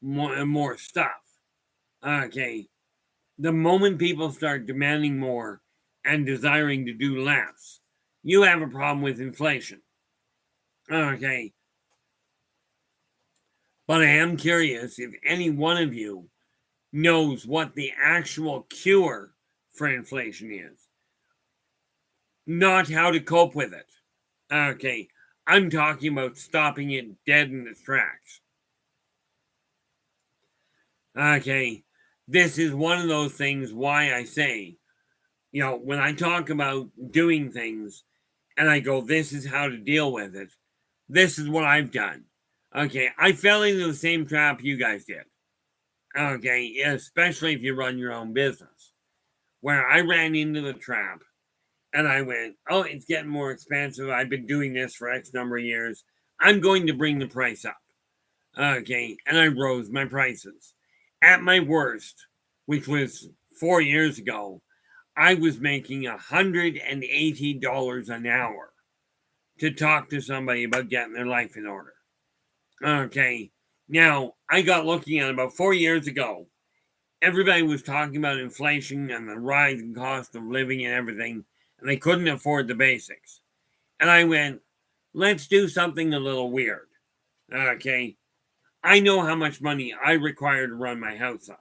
more stuff. Okay, the moment people start demanding more and desiring to do less, you have a problem with inflation. Okay, but I am curious if any one of you knows what the actual cure for inflation is, not how to cope with it. Okay, I'm talking about stopping it dead in its tracks. Okay, this is one of those things why I say, when I talk about doing things and I go, this is how to deal with it, this is what I've done. Okay, I fell into the same trap you guys did. Okay, especially if you run your own business, where I ran into the trap and I went, oh, it's getting more expensive. I've been doing this for X number of years. I'm going to bring the price up. Okay, and I rose my prices. At my worst, which was 4 years ago, I was making $180 an hour to talk to somebody about getting their life in order. Okay, now I got looking at it about 4 years ago. Everybody was talking about inflation and the rising cost of living and everything, and they couldn't afford the basics. And I went, let's do something a little weird. Okay, I know how much money I require to run my house on.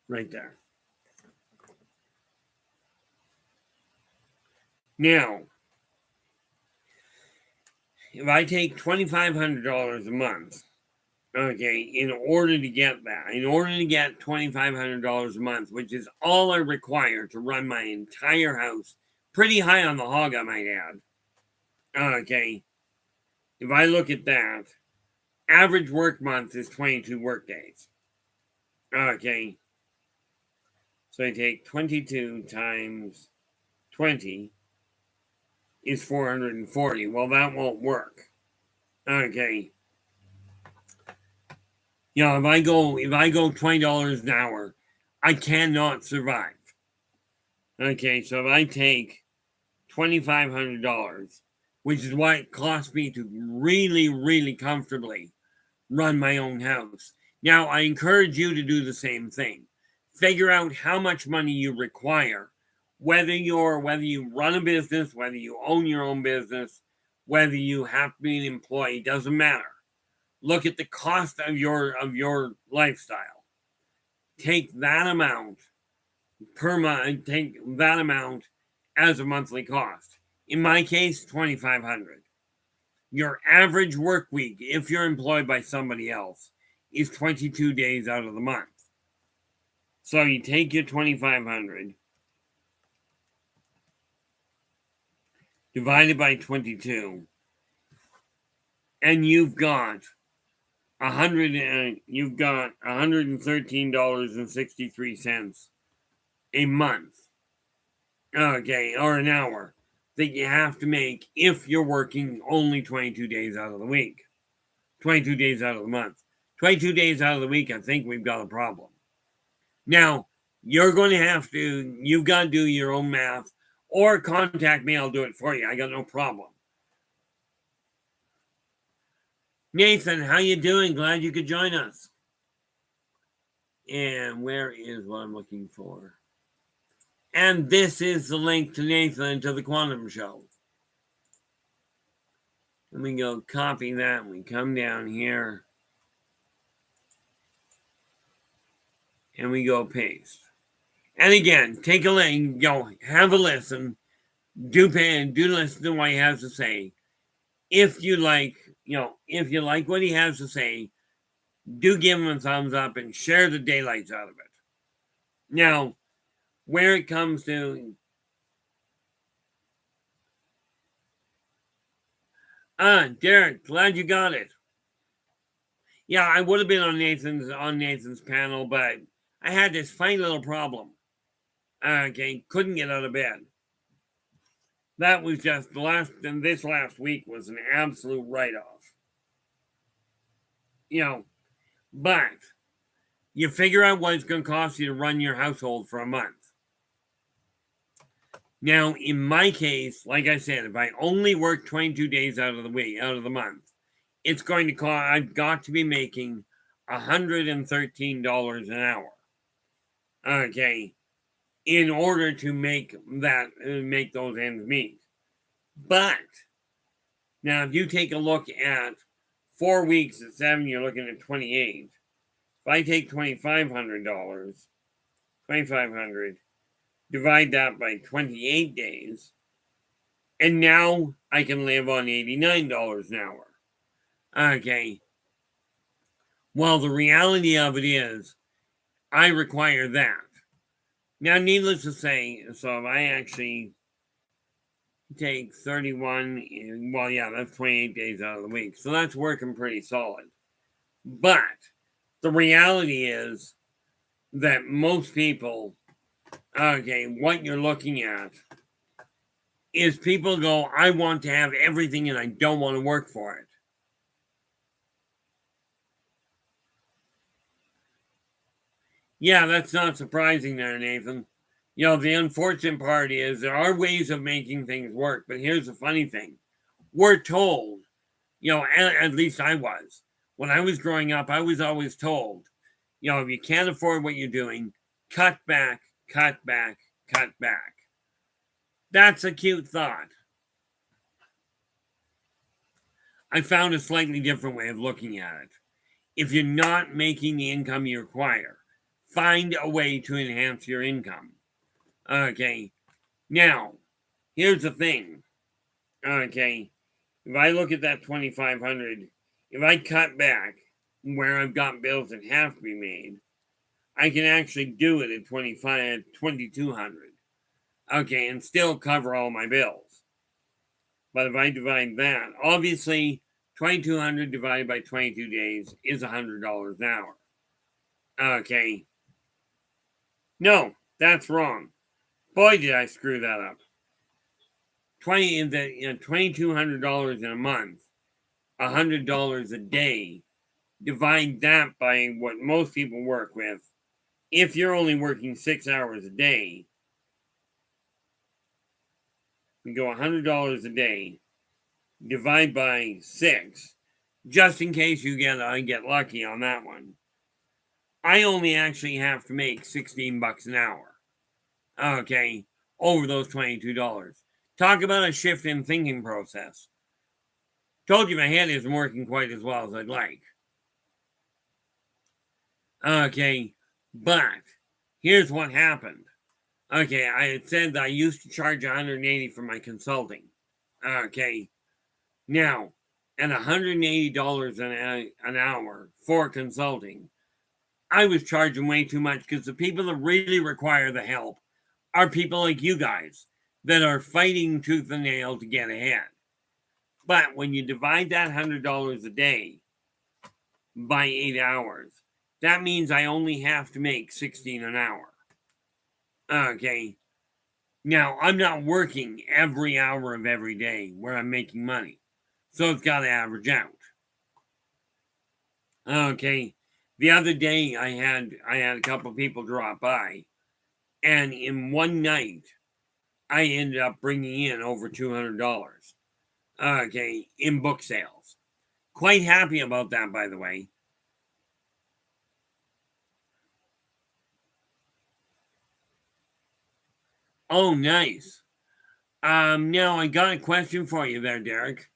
Right there. Now, if I take $2,500 a month, okay, in order to get $2,500 a month, which is all I require to run my entire house, pretty high on the hog, I might add. Okay, if I look at that, average work month is 22 work days. Okay, so I take 22 times 20 is 440. Well, that won't work. Okay. If I go $20 an hour, I cannot survive. Okay, so if I take $2,500, which is what it costs me to really, really comfortably run my own house. Now, I encourage you to do the same thing. Figure out how much money you require, whether you run a business, whether you own your own business, whether you have to be an employee, doesn't matter. Look at the cost of your lifestyle. Take that amount per month. Take that amount as a monthly cost. In my case, $2,500. Your average work week, if you're employed by somebody else, is 22 days out of the month. So you take your $2,500 divided by 22, and you've got $113.63 a month, okay, or an hour that you have to make if you're working only 22 days out of the week, 22 days out of the month, 22 days out of the week. I think we've got a problem. Now, you've got to do your own math, or contact me. I'll do it for you. I got no problem. Nathan, how you doing? Glad you could join us. And where is what I'm looking for? And this is the link to Nathan to the Quantum Show. And we go copy that. We come down here. And we go paste. And again, take a listen, have a listen. Do listen to what he has to say. If you like, if you like what he has to say, do give him a thumbs up and share the daylights out of it. Now, where it comes to Derek, glad you got it. Yeah, I would have been on Nathan's panel, but I had this funny little problem. Okay, couldn't get out of bed. That was just this last week was an absolute write-off. But you figure out what it's going to cost you to run your household for a month. Now, in my case, like I said, if I only work 22 days out of the month, it's going to cost, I've got to be making $113 an hour. Okay, in order to make those ends meet. But now, if you take a look at 4 weeks at 7, you're looking at 28. If I take $2,500, divide that by 28 days, and now I can live on $89 an hour. Okay. Well, the reality of it is, I require that. Now, needless to say, so if I actually take 31, well, yeah, that's 28 days out of the week. So that's working pretty solid. But the reality is that most people, okay, what you're looking at is people go, I want to have everything and I don't want to work for it. Yeah, that's not surprising there, Nathan. The unfortunate part is there are ways of making things work, but here's the funny thing. We're told, at least I was. When I was growing up, I was always told, if you can't afford what you're doing, cut back, cut back, cut back. That's a cute thought. I found a slightly different way of looking at it. If you're not making the income you require, find a way to enhance your income. Okay. Now, here's the thing. Okay. If I look at that 2,500, if I cut back where I've got bills that have to be made, I can actually do it at 2,200. Okay, and still cover all my bills. But if I divide that, obviously 2,200 divided by 22 days is $100 an hour. Okay. No, that's wrong. Boy, did I screw that up. $2,200 in a month, $100 a day. Divide that by what most people work with. If you're only working 6 hours a day, we go $100 a day. Divide by 6, just in case I get lucky on that one. I only actually have to make $16 an hour. Okay, over those $22. Talk about a shift in thinking process. Told you my head isn't working quite as well as I'd like. Okay, but here's what happened. Okay, I had said that I used to charge $180 for my consulting. Okay, now at $180 an hour for consulting, I was charging way too much because the people that really require the help are people like you guys that are fighting tooth and nail to get ahead. But when you divide that $100 a day by 8 hours, that means I only have to make $16 an hour. Okay. Now, I'm not working every hour of every day where I'm making money. So it's got to average out. Okay. The other day, I had a couple people drop by. And in one night, I ended up bringing in over $200. Okay. In book sales. Quite happy about that, by the way. Oh, nice. Now I got a question for you there, Derek.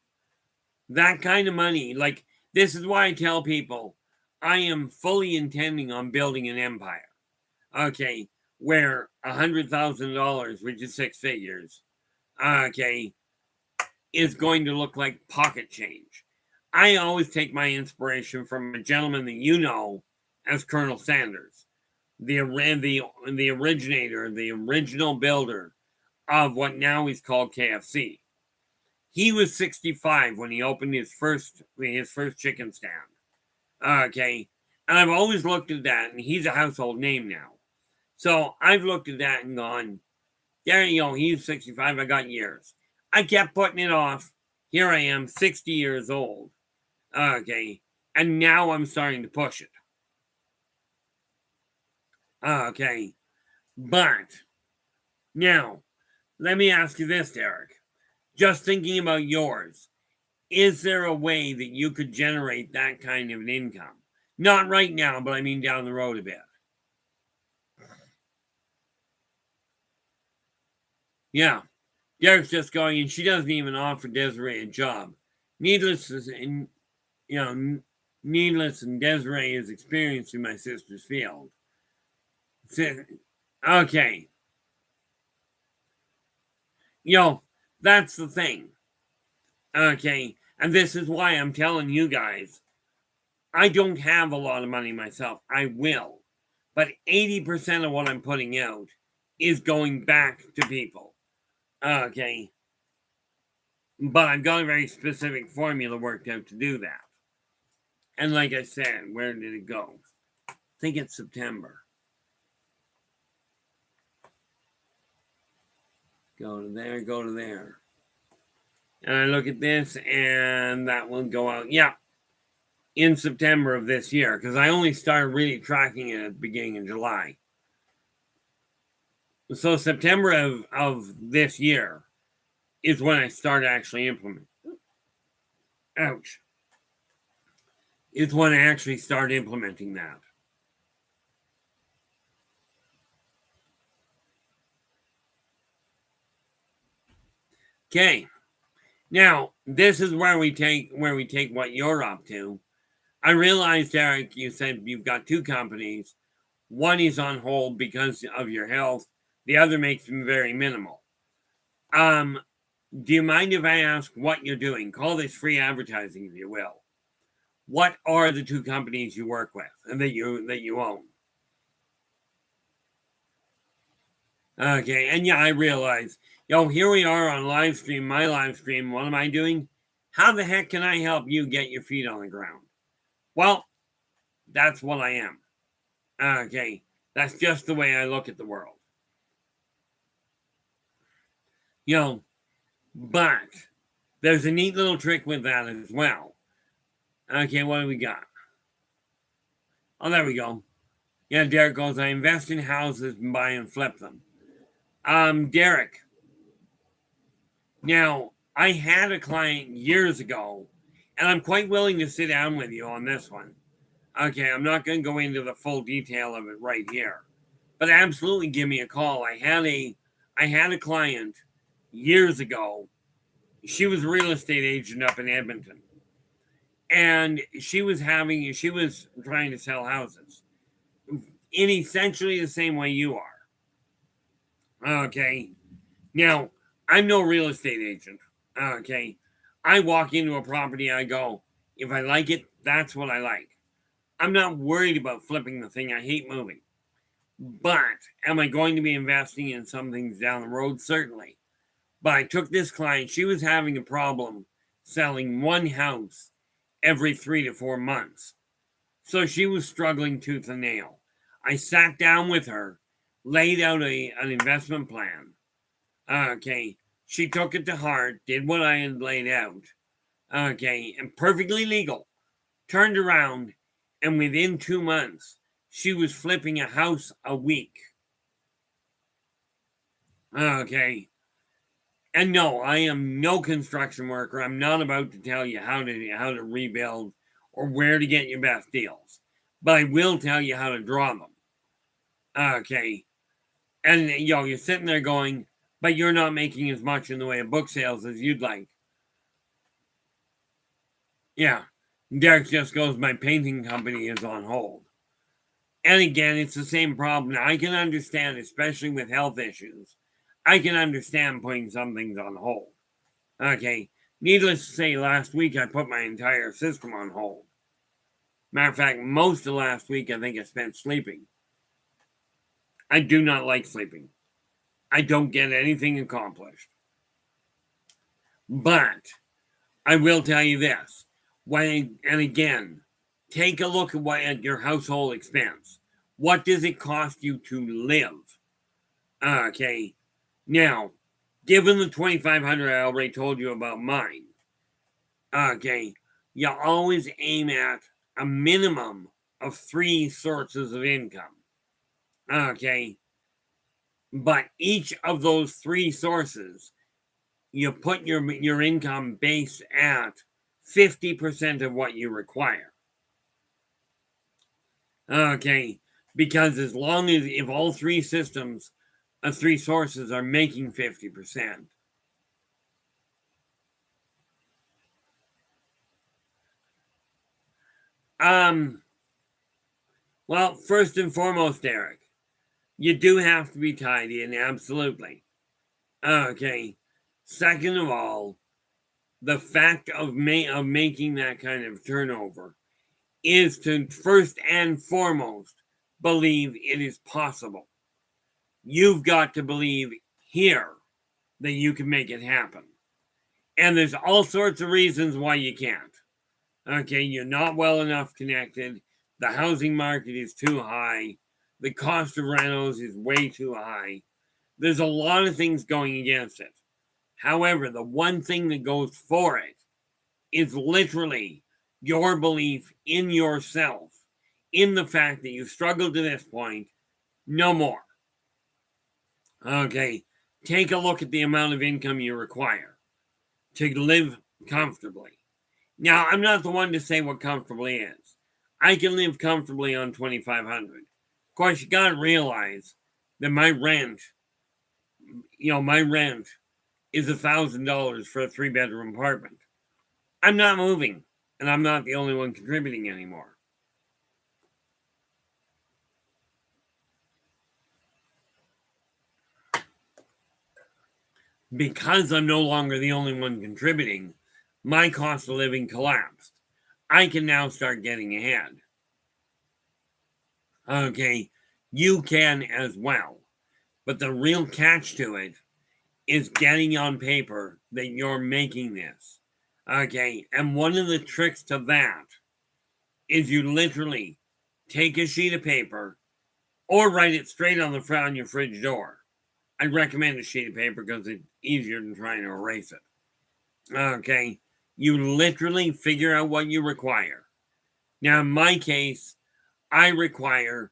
That kind of money, like, this is why I tell people I am fully intending on building an empire. Okay, where $100,000, which is six figures, okay, is going to look like pocket change. I always take my inspiration from a gentleman that you know as Colonel Sanders, the originator, the original builder of what now is called KFC. He was 65 when he opened his first chicken stand. Okay, and I've always looked at that, and he's a household name now. So I've looked at that and gone, there you go, he's 65, I got years. I kept putting it off. Here I am, 60 years old. Okay, and now I'm starting to push it. Okay, but now let me ask you this, Derek. Just thinking about yours, is there a way that you could generate that kind of an income? Not right now, but I mean down the road a bit. Yeah, Derek's just going, and she doesn't even offer Desiree a job. Needless, and Desiree is experiencing my sister's field. Okay, that's the thing. Okay, and this is why I'm telling you guys, I don't have a lot of money myself. I will, but 80% of what I'm putting out is going back to people. Okay, but I've got a very specific formula worked out to do that. And like I said, where did it go? I think it's September. Go to there, go to there. And I look at this, and that will go out. Yeah, in September of this year, because I only started really tracking it at the beginning of July. So September of this year is when I started actually implementing. Ouch. It's when I actually started implementing that. Okay. Now, this is where we take what you're up to. I realized, Eric, you said you've got two companies. One is on hold because of your health. The other makes them very minimal. Do you mind if I ask what you're doing? Call this free advertising, if you will. What are the two companies you work with and that you own? Okay, and yeah, I realize. Here we are on live stream, my live stream. What am I doing? How the heck can I help you get your feet on the ground? Well, that's what I am. Okay, that's just the way I look at the world. But there's a neat little trick with that as well. Okay, what do we got? Oh, there we go. Yeah, Derek goes, I invest in houses and buy and flip them. Derek, now, I had a client years ago, and I'm quite willing to sit down with you on this one. Okay, I'm not going to go into the full detail of it right here, but absolutely give me a call. I had a client years ago. She was a real estate agent up in Edmonton, and she was trying to sell houses in essentially the same way you are. Okay, now I'm no real estate agent. Okay, I walk into a property, I go, if I like it, that's what I like. I'm not worried about flipping the thing. I hate moving. But am I going to be investing in some things down the road? Certainly. But I took this client, she was having a problem selling one house every 3 to 4 months. So she was struggling tooth and nail. I sat down with her, laid out an investment plan. Okay, she took it to heart, did what I had laid out. Okay, and perfectly legal. Turned around, and within 2 months, she was flipping a house a week. Okay. And no, I am no construction worker. I'm not about to tell you how to rebuild or where to get your best deals. But I will tell you how to draw them. Okay. And you're sitting there going, but you're not making as much in the way of book sales as you'd like. Yeah. Derek just goes, my painting company is on hold. And again, it's the same problem. I can understand, especially with health issues, I can understand putting some things on hold. Okay. Needless to say, last week I put my entire system on hold. Matter of fact, most of last week I think I spent sleeping. I do not like sleeping. I don't get anything accomplished. But I will tell you this. And again, take a look at your household expense. What does it cost you to live? Okay. Now, given the 2,500 I already told you about mine, okay, you always aim at a minimum of 3 sources of income. Okay. But each of those 3 sources, you put your income base at 50% of what you require. Okay. Because as long as if all 3 systems, 3 sources are making 50%. Well, first and foremost, Eric, you do have to be tied in, absolutely. Okay. Second of all, the fact of making that kind of turnover is to first and foremost believe it is possible. You've got to believe here that you can make it happen. And there's all sorts of reasons why you can't. Okay, you're not well enough connected. The housing market is too high. The cost of rentals is way too high. There's a lot of things going against it. However, the one thing that goes for it is literally your belief in yourself, in the fact that you struggled to this point, no more. Okay, take a look at the amount of income you require to live comfortably. Now, I'm not the one to say what comfortably is. I can live comfortably on 2,500. Of course, you got to realize that my rent is $1,000 for a 3-bedroom apartment. I'm not moving, and I'm not the only one contributing anymore. Because I'm no longer the only one contributing, my cost of living collapsed. I can now start getting ahead. Okay, you can as well. But the real catch to it is getting on paper that you're making this. Okay, and one of the tricks to that is you literally take a sheet of paper or write it straight on the front of your fridge door. I'd recommend a sheet of paper because it's easier than trying to erase it. Okay, you literally figure out what you require. Now, in my case, I require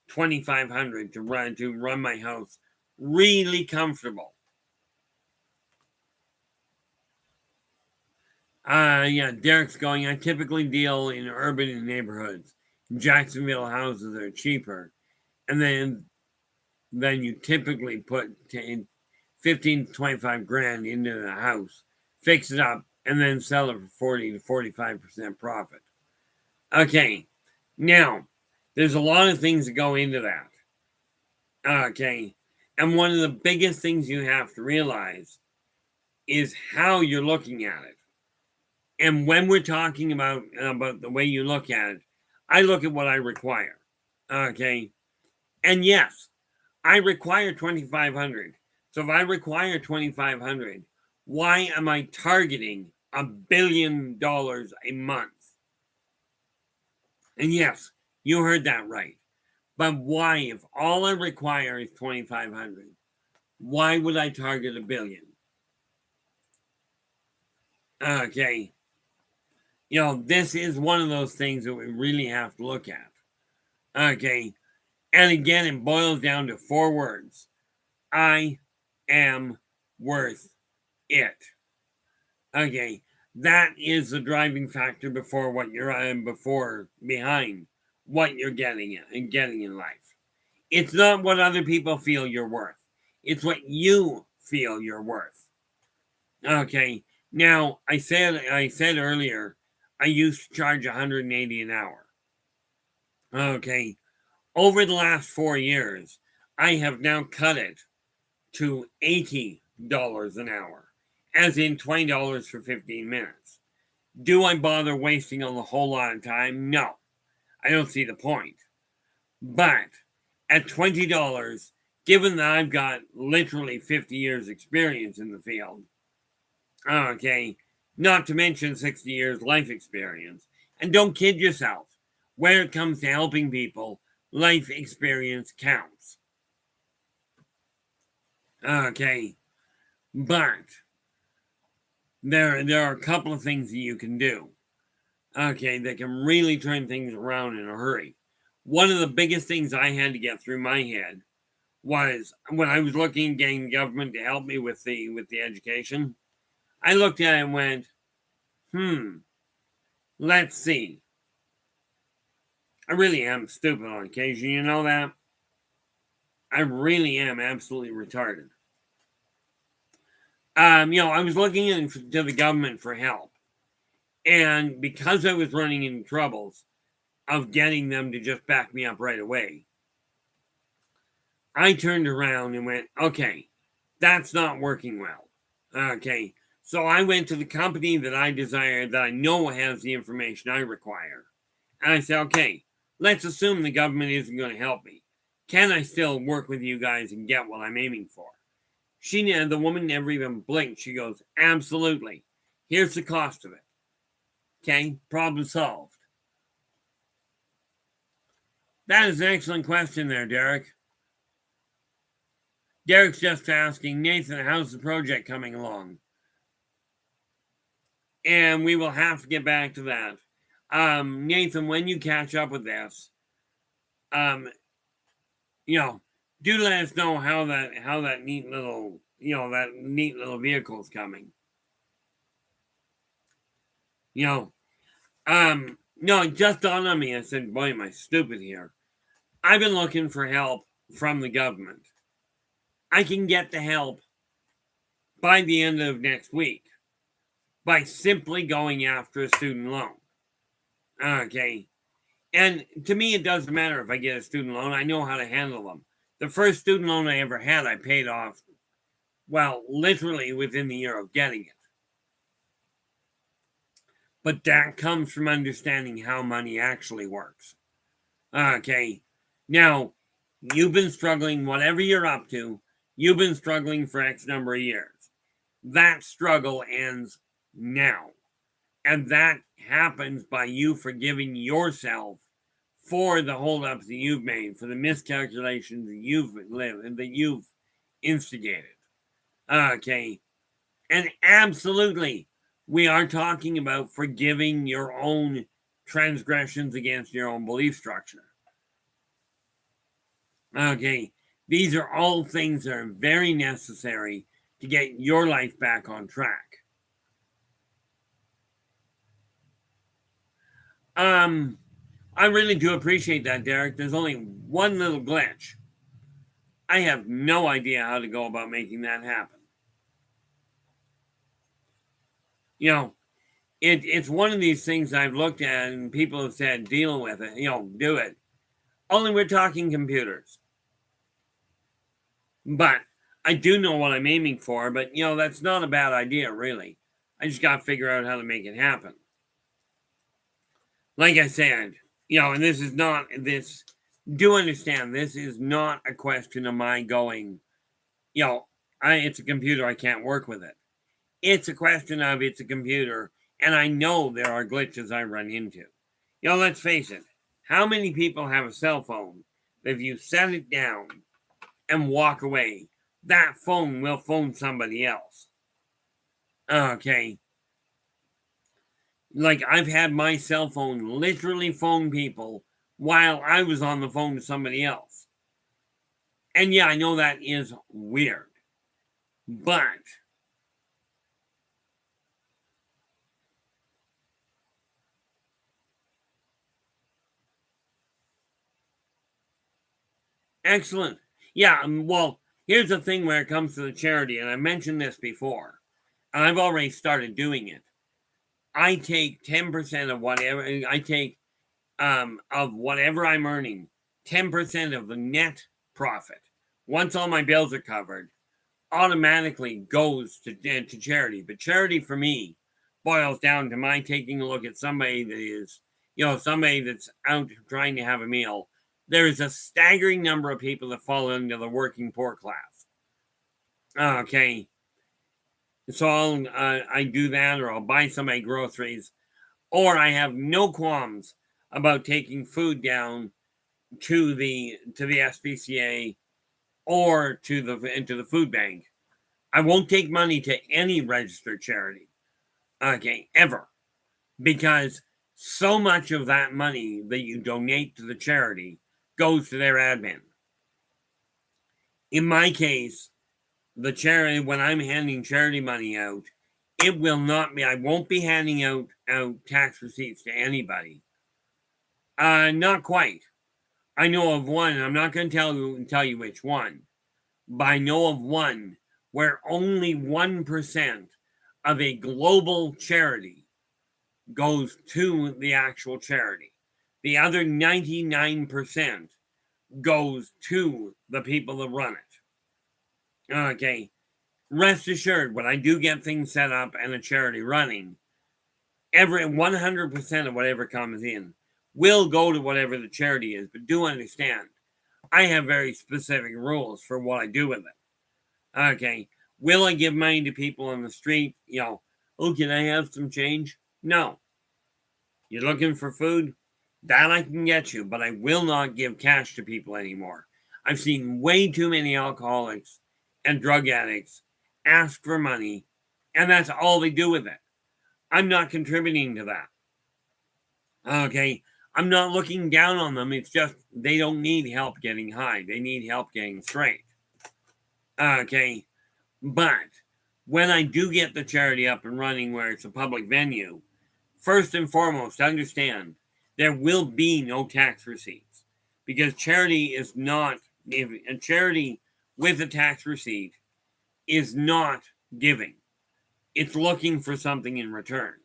2,500 to run my house really comfortable. Yeah, Derek's going, I typically deal in urban neighborhoods. Jacksonville houses are cheaper. And then you typically put 15 to 25 grand into the house, fix it up, and then sell it for 40 to 45% profit. Okay, now, there's a lot of things that go into that. Okay, and one of the biggest things you have to realize is how you're looking at it. And when we're talking about the way you look at it, I look at what I require. Okay, and yes, I require 2,500. So if I require 2,500, why am I targeting $1 billion a month? And yes, you heard that right. But why, if all I require is 2,500, why would I target $1 billion? Okay. This is one of those things that we really have to look at. Okay. And again, it boils down to 4 words. I am worth it. Okay, that is the driving factor before what you're behind what you're getting in life. It's not what other people feel you're worth. It's what you feel you're worth. Okay. Now, I said earlier I used to charge 180 an hour. Okay. Over the last 4 years, I have now cut it to $80 an hour, as in $20 for 15 minutes. Do I bother wasting a whole lot of time? No. I don't see the point. But at $20, given that I've got literally 50 years experience in the field, okay, not to mention 60 years life experience, and don't kid yourself, when it comes to helping people, life experience counts. Okay, but there are a couple of things that you can do, okay, that can really turn things around in a hurry. One of the biggest things I had to get through my head was when I was looking at getting the government to help me with the education. I looked at it and went, let's see. I really am stupid on occasion, you know that? I really am absolutely retarded. I was looking into the government for help. And because I was running into troubles of getting them to just back me up right away, I turned around and went, okay, that's not working well. Okay, so I went to the company that I desire, that I know has the information I require. And I said, okay, let's assume the government isn't going to help me. Can I still work with you guys and get what I'm aiming for? The woman never even blinked. She goes, absolutely. Here's the cost of it. Okay, problem solved. That is an excellent question there, Derek. Derek's just asking, Nathan, how's the project coming along? And we will have to get back to that. Nathan, when you catch up with this, do let us know how that neat little vehicle is coming. No, it just dawned on me. I said, boy, am I stupid here. I've been looking for help from the government. I can get the help by the end of next week by simply going after a student loan. Okay. And to me, it doesn't matter if I get a student loan. I know how to handle them. The first student loan I ever had, I paid off, well, literally within the year of getting it. But that comes from understanding how money actually works. Okay. Now, you've been struggling, whatever you're up to, you've been struggling for X number of years. That struggle ends now. And that happens by you forgiving yourself for the holdups that you've made, for the miscalculations that you've lived and that you've instigated. Okay. And absolutely, we are talking about forgiving your own transgressions against your own belief structure. Okay. These are all things that are very necessary to get your life back on track. I really do appreciate that, Derek. There's only one little glitch. I have no idea how to go about making that happen. It's one of these things I've looked at and people have said, deal with it, do it. Only we're talking computers. But I do know what I'm aiming for, but, that's not a bad idea, really. I just got to figure out how to make it happen. Like I said, and this is not, do understand, this is not a question of my going, it's a computer, I can't work with it. It's a question of it's a computer, and I know there are glitches I run into. Let's face it, how many people have a cell phone that if you set it down and walk away, that phone will phone somebody else? Okay. Like, I've had my cell phone literally phone people while I was on the phone to somebody else. And yeah, I know that is weird. But Excellent. Yeah, well, here's the thing where it comes to the charity, and I mentioned this before, and I've already started doing it. I take 10% of whatever of whatever I'm earning, 10% of the net profit, once all my bills are covered, automatically goes to charity. But charity for me boils down to my taking a look at somebody that is, somebody that's out trying to have a meal. There is a staggering number of people that fall into the working poor class. Okay. So I do that, or I'll buy somebody groceries, or I have no qualms about taking food down to the SPCA or to the food bank. I won't take money to any registered charity, okay, ever, because so much of that money that you donate to the charity goes to their admin. In my case, the charity, when I'm handing charity money out, it will not be, I won't be handing out tax receipts to anybody. Not quite. I know of one, I'm not going to tell you which one, but I know of one where only 1% of a global charity goes to the actual charity. The other 99% goes to the people that run it. Okay. Rest assured, when I do get things set up and a charity running, every 100% of whatever comes in will go to whatever the charity is. But do understand, I have very specific rules for what I do with it. Okay. Will I give money to people on the street? Oh, can I have some change? No. You're looking for food? That I can get you, but I will not give cash to people anymore. I've seen way too many alcoholics and drug addicts ask for money, and that's all they do with it. I'm not contributing to that. Okay. I'm not looking down on them. It's just they don't need help getting high. They need help getting straight. Okay. But when I do get the charity up and running where it's a public venue, first and foremost, understand there will be no tax receipts, because charity is not, a charity with a tax receipt is not giving. It's looking for something in return.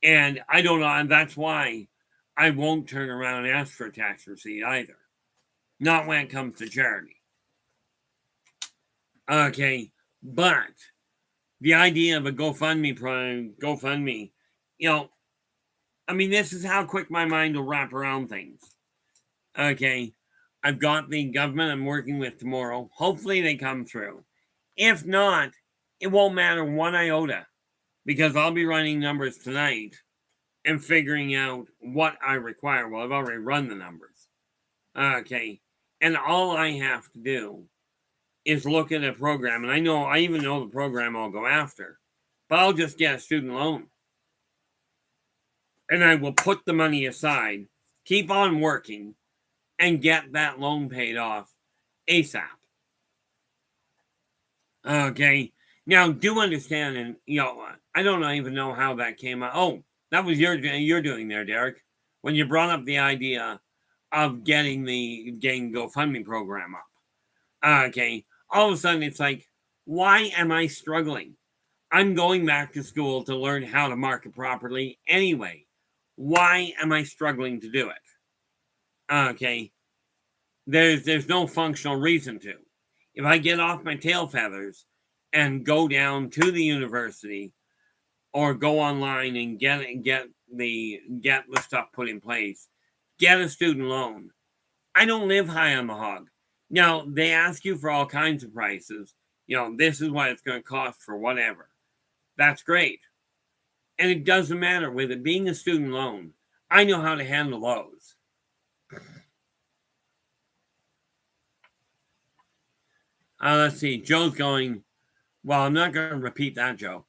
And I don't know, and that's why I won't turn around and ask for a tax receipt either. Not when it comes to charity. Okay, but the idea of a GoFundMe, this is how quick my mind will wrap around things. Okay, I've got the government I'm working with tomorrow. Hopefully they come through. If not, it won't matter one iota, because I'll be running numbers tonight and figuring out what I require. Well, I've already run the numbers. Okay, and all I have to do is look at a program, and I even know the program I'll go after, but I'll just get a student loan. And I will put the money aside, keep on working, and get that loan paid off ASAP. Okay. Now, do understand, and I don't even know how that came out. Oh, that was you're doing there, Derek, when you brought up the idea of getting GoFundMe program up. Okay. All of a sudden, it's like, why am I struggling? I'm going back to school to learn how to market properly anyway. Why am I struggling to do it? Okay. There's no functional reason to. If I get off my tail feathers and go down to the university or go online and get the stuff put in place, get a student loan, I don't live high on the hog. Now, they ask you for all kinds of prices. This is what it's going to cost for whatever. That's great. And it doesn't matter with it being a student loan. I know how to handle those. Let's see. Joe's going, well, I'm not going to repeat that, Joe.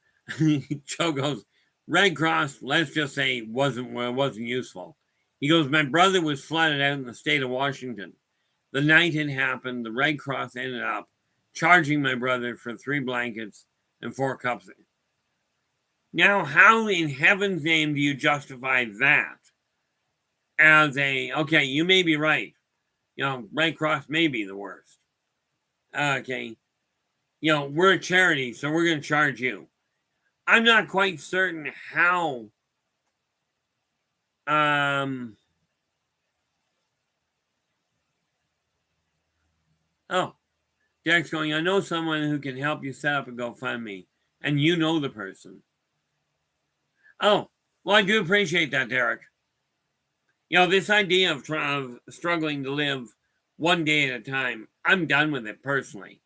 Joe goes, Red Cross, let's just say, wasn't useful. He goes, my brother was flooded out in the state of Washington. The night it happened, the Red Cross ended up charging my brother for 3 blankets and 4 cups. Now, how in heaven's name do you justify that as okay, you may be right. Red Cross may be the worst. Okay. We're a charity, so we're going to charge you. I'm not quite certain how Derek's going, I know someone who can help you set up a GoFundMe, and you know the person. Oh, well, I do appreciate that, Derek. This idea of struggling to live one day at a time, I'm done with it personally.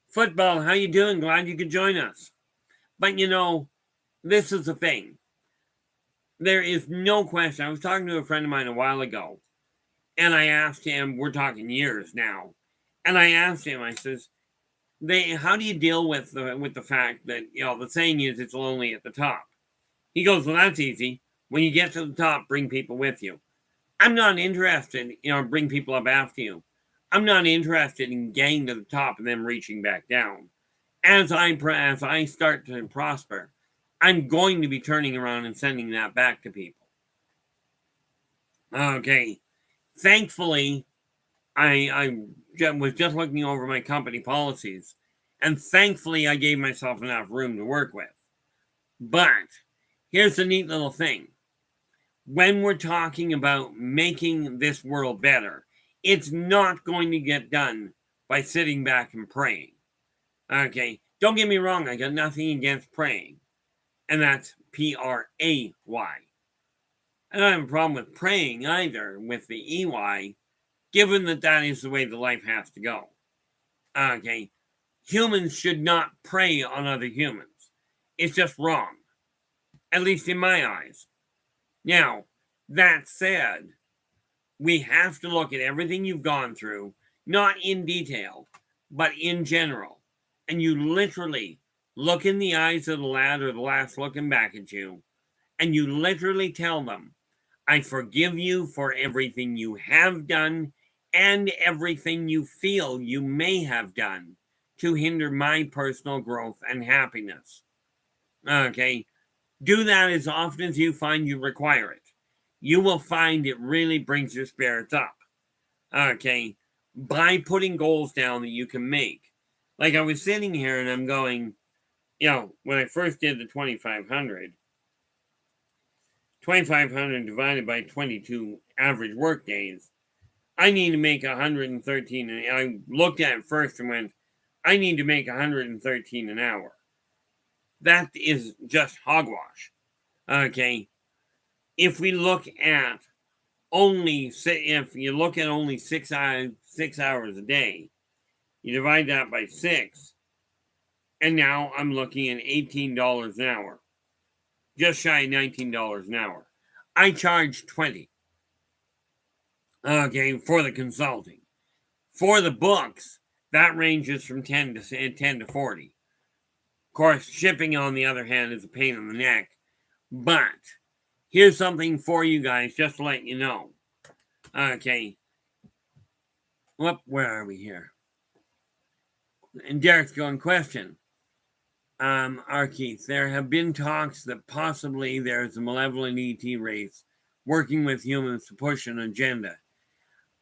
Football, how you doing? Glad you could join us. But this is the thing. There is no question. I was talking to a friend of mine a while ago, and I asked him, we're talking years now, and I asked him, I says, how do you deal with the fact that, the saying is it's lonely at the top? He goes, well, that's easy. When you get to the top, bring people with you. I'm not interested, bring people up after you. I'm not interested in getting to the top and then reaching back down. As I start to prosper, I'm going to be turning around and sending that back to people. Okay. Thankfully, I was just looking over my company policies, and thankfully I gave myself enough room to work with. But here's the neat little thing. When we're talking about making this world better, it's not going to get done by sitting back and praying. Okay, don't get me wrong, I got nothing against praying. And that's Pray. I don't have a problem with praying either with the EY, given that is the way the life has to go. Okay, humans should not prey on other humans. It's just wrong, at least in my eyes. Now, that said, we have to look at everything you've gone through, not in detail, but in general. And you literally look in the eyes of the lad or the lass looking back at you, and you literally tell them, I forgive you for everything you have done and everything you feel you may have done to hinder my personal growth and happiness. Okay, do that as often as you find you require it. You will find it really brings your spirits up. Okay, by putting goals down that you can make. Like I was sitting here and I'm going, when I first did the 2,500 divided by 22 average work days, I need to make 113. And I looked at it first and went, I need to make 113 an hour. That is just hogwash. Okay. If we look at only 6 hours a day, you divide that by 6, and now I'm looking at $18 an hour, just shy of $19 an hour. I charge $20. Okay, for the consulting. For the books, that ranges from 10 to 40. Of course, shipping on the other hand is a pain in the neck, but here's something for you guys, just to let you know. Okay. Where are we here? And Derek's going, question. Keith, there have been talks that possibly there's a malevolent ET race working with humans to push an agenda.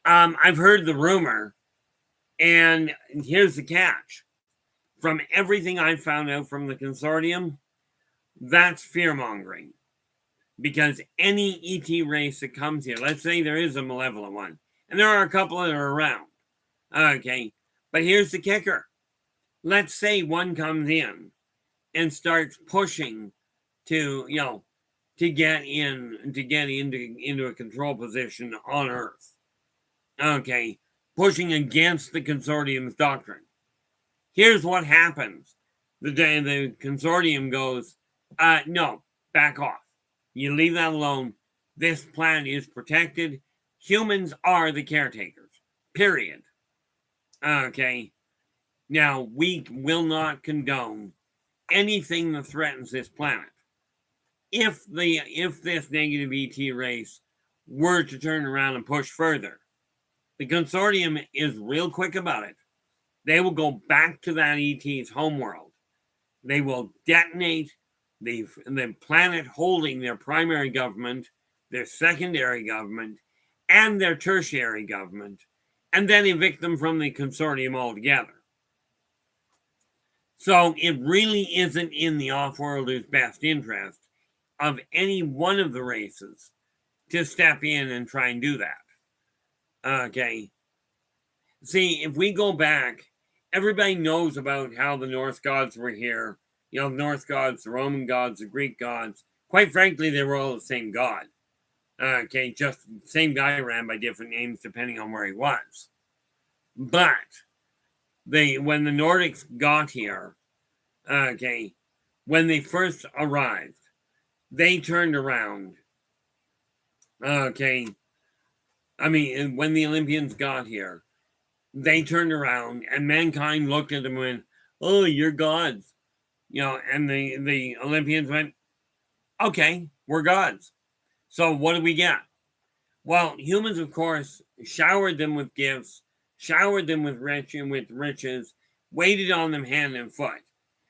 I've heard the rumor, and here's the catch. From everything I've found out from the consortium, that's fear-mongering. Because any ET race that comes here, let's say there is a malevolent one, and there are a couple that are around. Okay, but here's the kicker. Let's say one comes in and starts pushing to get into a control position on Earth. Okay, pushing against the consortium's doctrine. Here's what happens. The consortium goes, no, back off. You leave that alone. This planet is protected. Humans are the caretakers. Period. Okay. Now, we will not condone anything that threatens this planet. If this negative ET race were to turn around and push further, the consortium is real quick about it. They will go back to that ET's homeworld. They will detonate the planet holding their primary government, their secondary government, and their tertiary government, and then evict them from the consortium altogether. So it really isn't in the off-worlder's best interest of any one of the races to step in and try and do that. Okay. See, if we go back, everybody knows about how the Norse gods were here. You know, the Norse gods, the Roman gods, the Greek gods. Quite frankly, they were all the same god. Okay, just the same guy ran by different names depending on where he was. But when the Nordics got here, okay, when they first arrived, they turned around. Okay, I mean, when the Olympians got here, they turned around and mankind looked at them and went, "Oh, you're gods," you know. And the Olympians went, "Okay, we're gods. So what do we get?" Well, humans, of course, showered them with gifts, showered them with riches, waited on them hand and foot.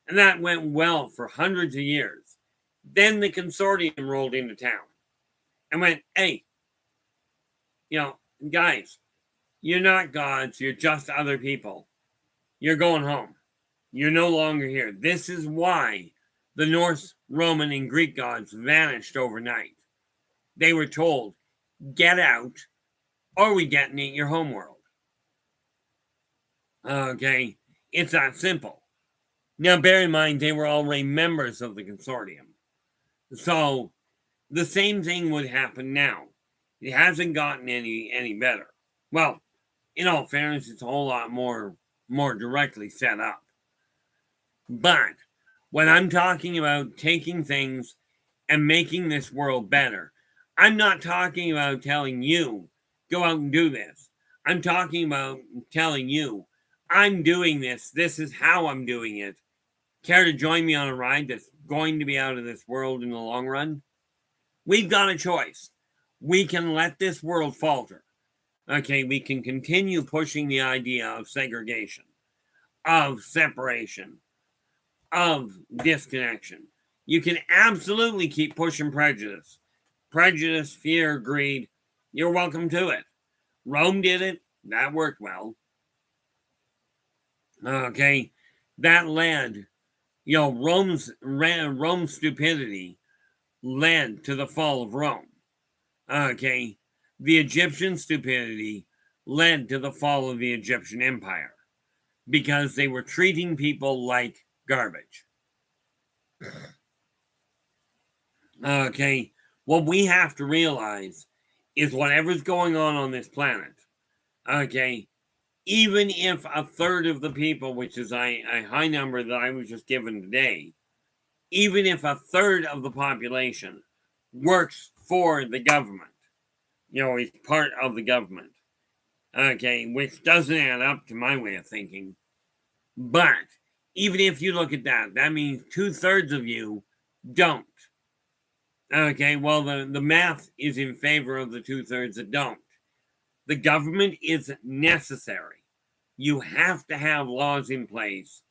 And that went well for hundreds of years. Then the consortium rolled into town and went, "Hey, you know, guys, you're not gods, you're just other people. You're going home. You're no longer here." This is why the Norse, Roman, and Greek gods vanished overnight. They were told, "Get out, or we detonate your homeworld." Okay, it's that simple. Now, bear in mind, they were already members of the consortium. So, the same thing would happen now. It hasn't gotten any better. Well, in all fairness, it's a whole lot more directly set up. But when I'm talking about taking things and making this world better, I'm not talking about telling you, go out and do this. I'm talking about telling you, I'm doing this. This is how I'm doing it. Care to join me on a ride that's going to be out of this world in the long run? We've got a choice. We can let this world falter. Okay, we can continue pushing the idea of segregation, of separation, of disconnection. You can absolutely keep pushing prejudice. Prejudice, fear, greed, you're welcome to it. Rome did it. That worked well. Okay, that led, you know, Rome's stupidity led to the fall of Rome. Okay, the Egyptian stupidity led to the fall of the Egyptian Empire because they were treating people like garbage. Okay, what we have to realize is whatever's going on this planet, okay, even if a third of the people, which is a high number that I was just given today, even if a third of the population works for the government, you know, is part of the government, okay, which doesn't add up to my way of thinking. But even if you look at that, that means 2/3 of you don't. Okay, well, the math is in favor of the 2/3 that don't. The government is necessary. You have to have laws in place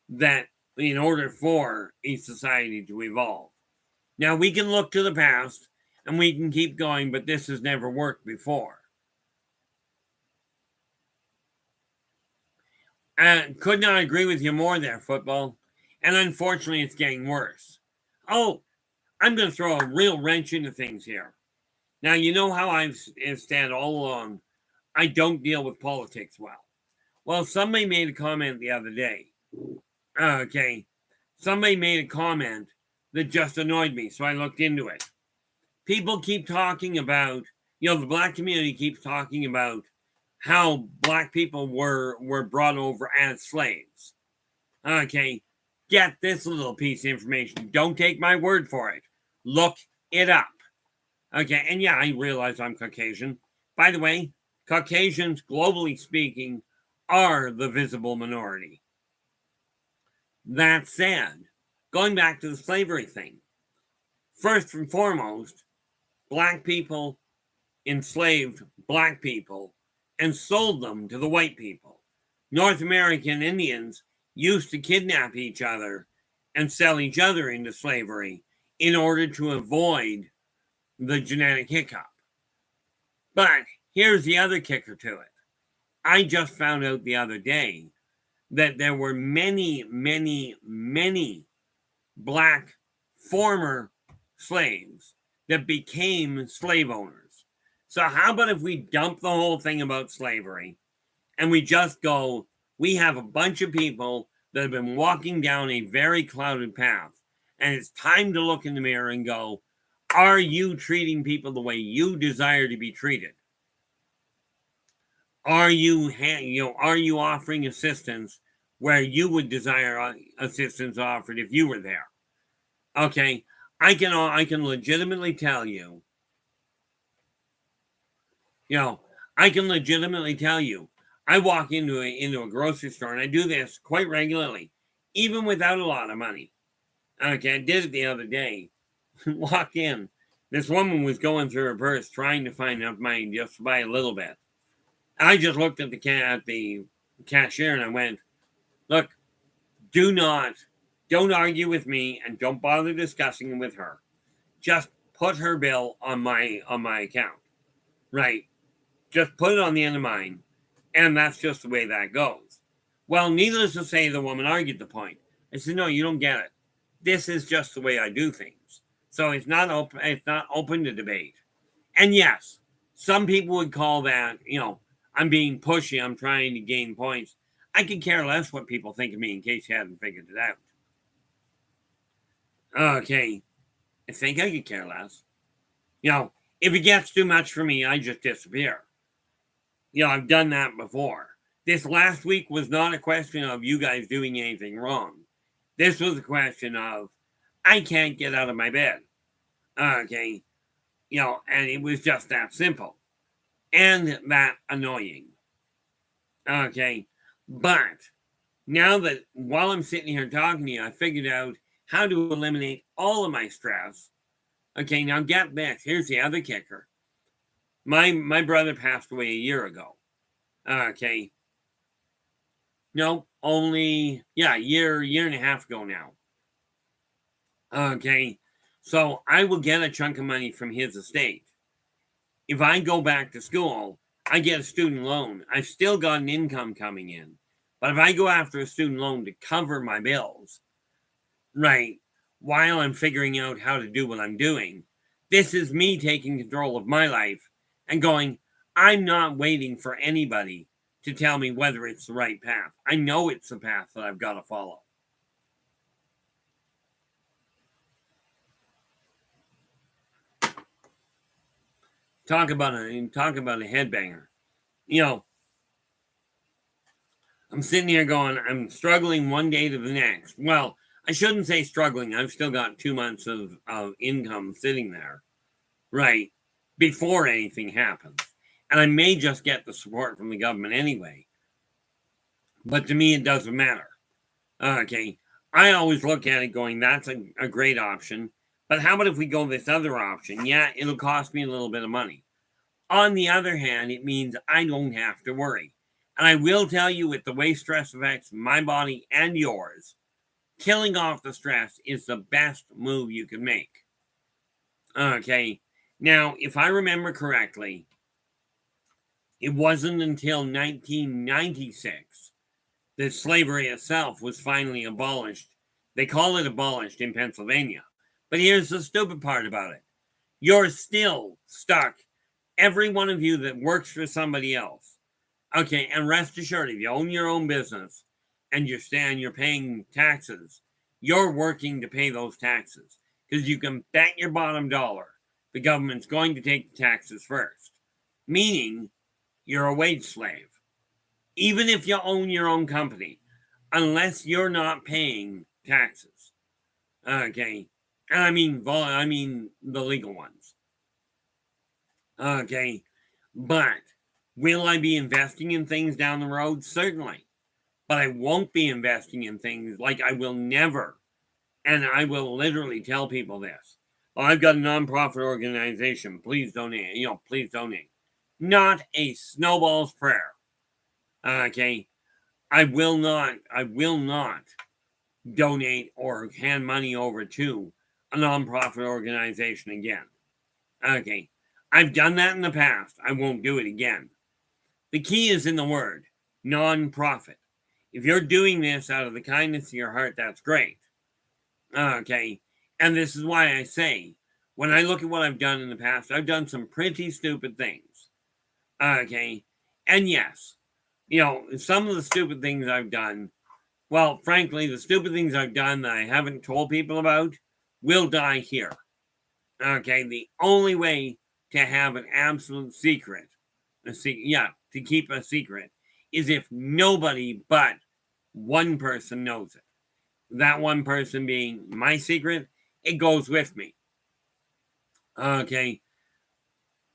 that in order for a society to evolve. Now, we can look to the past and we can keep going, but this has never worked before. Could not agree with you more there, football. And unfortunately, it's getting worse. Oh, I'm going to throw a real wrench into things here. Now, you know how I've said all along, I don't deal with politics well. Well, somebody made a comment the other day. Okay. Somebody made a comment that just annoyed me, so I looked into it. People keep talking about, you know, the black community keeps talking about how black people were brought over as slaves. Okay, get this little piece of information. Don't take my word for it. Look it up. Okay, and yeah, I realize I'm Caucasian. By the way, Caucasians, globally speaking, are the visible minority. That said, going back to the slavery thing, first and foremost, black people enslaved black people and sold them to the white people. North American Indians used to kidnap each other and sell each other into slavery in order to avoid the genetic hiccup. But here's the other kicker to it. I just found out the other day that there were many, many, many black former slaves that became slave owners. So how about if we dump the whole thing about slavery and we just go, we have a bunch of people that have been walking down a very clouded path, and it's time to look in the mirror and go, are you treating people the way you desire to be treated? Are you offering assistance where you would desire assistance offered if you were there? Okay, I can legitimately tell you, I can legitimately tell you, I walk into a grocery store, and I do this quite regularly, even without a lot of money. Okay, I did it the other day. Walk in. This woman was going through her purse trying to find enough money just to buy a little bit. I just looked at the cashier and I went, look, don't argue with me and don't bother discussing with her. Just put her bill on my account. Right. Just put it on the end of mine. And that's just the way that goes. Well, needless to say, the woman argued the point. I said, no, you don't get it. This is just the way I do things. So it's not open to debate. And yes, some people would call that, I'm being pushy, I'm trying to gain points. I could care less what people think of me in case you hadn't figured it out. Okay, I think I could care less. If it gets too much for me, I just disappear. I've done that before. This last week was not a question of you guys doing anything wrong. This was a question of, I can't get out of my bed. Okay, and it was just that simple. And that annoying. Okay, but now that while I'm sitting here talking to you, I figured out how to eliminate all of my stress. Okay, now get this. Here's the other kicker. My brother passed away a year ago. Okay. No, only, year and a half ago now. Okay. So I will get a chunk of money from his estate. If I go back to school, I get a student loan. I've still got an income coming in. But if I go after a student loan to cover my bills, right, while I'm figuring out how to do what I'm doing, this is me taking control of my life and going, I'm not waiting for anybody to tell me whether it's the right path. I know it's the path that I've got to follow. Talk about a headbanger. I'm sitting here going, I'm struggling one day to the next. Well, I shouldn't say struggling. I've still got 2 months of income sitting there, right, before anything happens. And I may just get the support from the government anyway. But to me, it doesn't matter. Okay. I always look at it going, that's a great option. But how about if we go this other option? Yeah, it'll cost me a little bit of money. On the other hand, it means I don't have to worry. And I will tell you, with the way stress affects my body and yours, killing off the stress is the best move you can make. Okay. Now, if I remember correctly, it wasn't until 1996 that slavery itself was finally abolished. They call it abolished in Pennsylvania. But here's the stupid part about it. You're still stuck, every one of you that works for somebody else. Okay, and rest assured, if you own your own business and you're paying taxes, you're working to pay those taxes. Because you can bet your bottom dollar the government's going to take the taxes first. Meaning, you're a wage slave. Even if you own your own company, unless you're not paying taxes. Okay. And I mean the legal ones. Okay. But will I be investing in things down the road? Certainly. But I won't be investing in things like I will never. And I will literally tell people this. Oh, I've got a nonprofit organization. Please donate. Please donate. Not a snowball's prayer. Okay. I will not donate or hand money over to a nonprofit organization again. Okay. I've done that in the past. I won't do it again. The key is in the word, non-profit. If you're doing this out of the kindness of your heart, that's great. Okay. And this is why I say, when I look at what I've done in the past, I've done some pretty stupid things. Okay. And yes, some of the stupid things I've done, well, frankly, the stupid things I've done that I haven't told people about will die here. Okay. The only way to have an absolute secret, to keep a secret, is if nobody but one person knows it. That one person being my secret, it goes with me. Okay.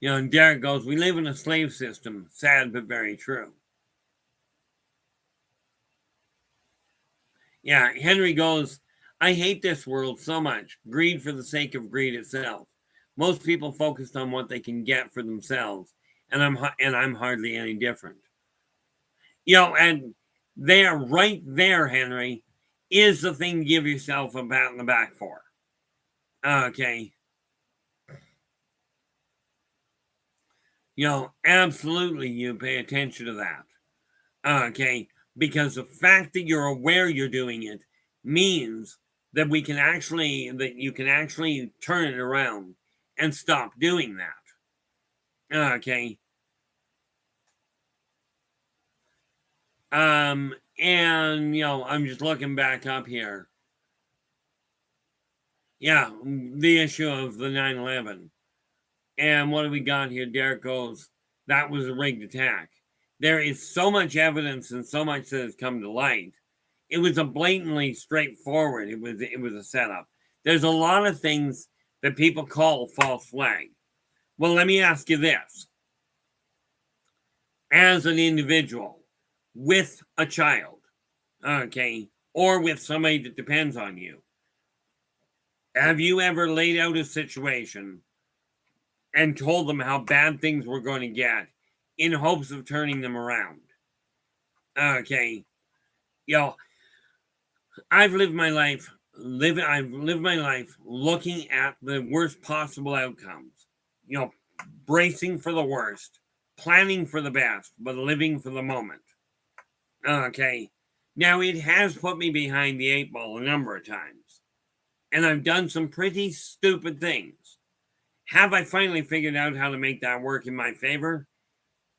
And Derek goes, we live in a slave system. Sad, but very true. Yeah, Henry goes, I hate this world so much. Greed for the sake of greed itself. Most people focused on what they can get for themselves, and I'm hardly any different. And there, right there, Henry, is the thing to give yourself a pat on the back for. Okay. Absolutely, you pay attention to that. Okay. Because the fact that you're aware you're doing it means that you can actually turn it around and stop doing that. Okay. And I'm just looking back up here. Yeah, the issue of the 9/11. And what do we got here? Derek goes, that was a rigged attack. There is so much evidence and so much that has come to light. It was a blatantly straightforward. It was a setup. There's a lot of things that people call false flag. Well, let me ask you this. As an individual with a child, okay, or with somebody that depends on you, have you ever laid out a situation and told them how bad things were going to get in hopes of turning them around? Okay. I've lived my life looking at the worst possible outcomes. Bracing for the worst, planning for the best, but living for the moment. Okay. Now, it has put me behind the 8 ball a number of times, and I've done some pretty stupid things. Have I finally figured out how to make that work in my favor?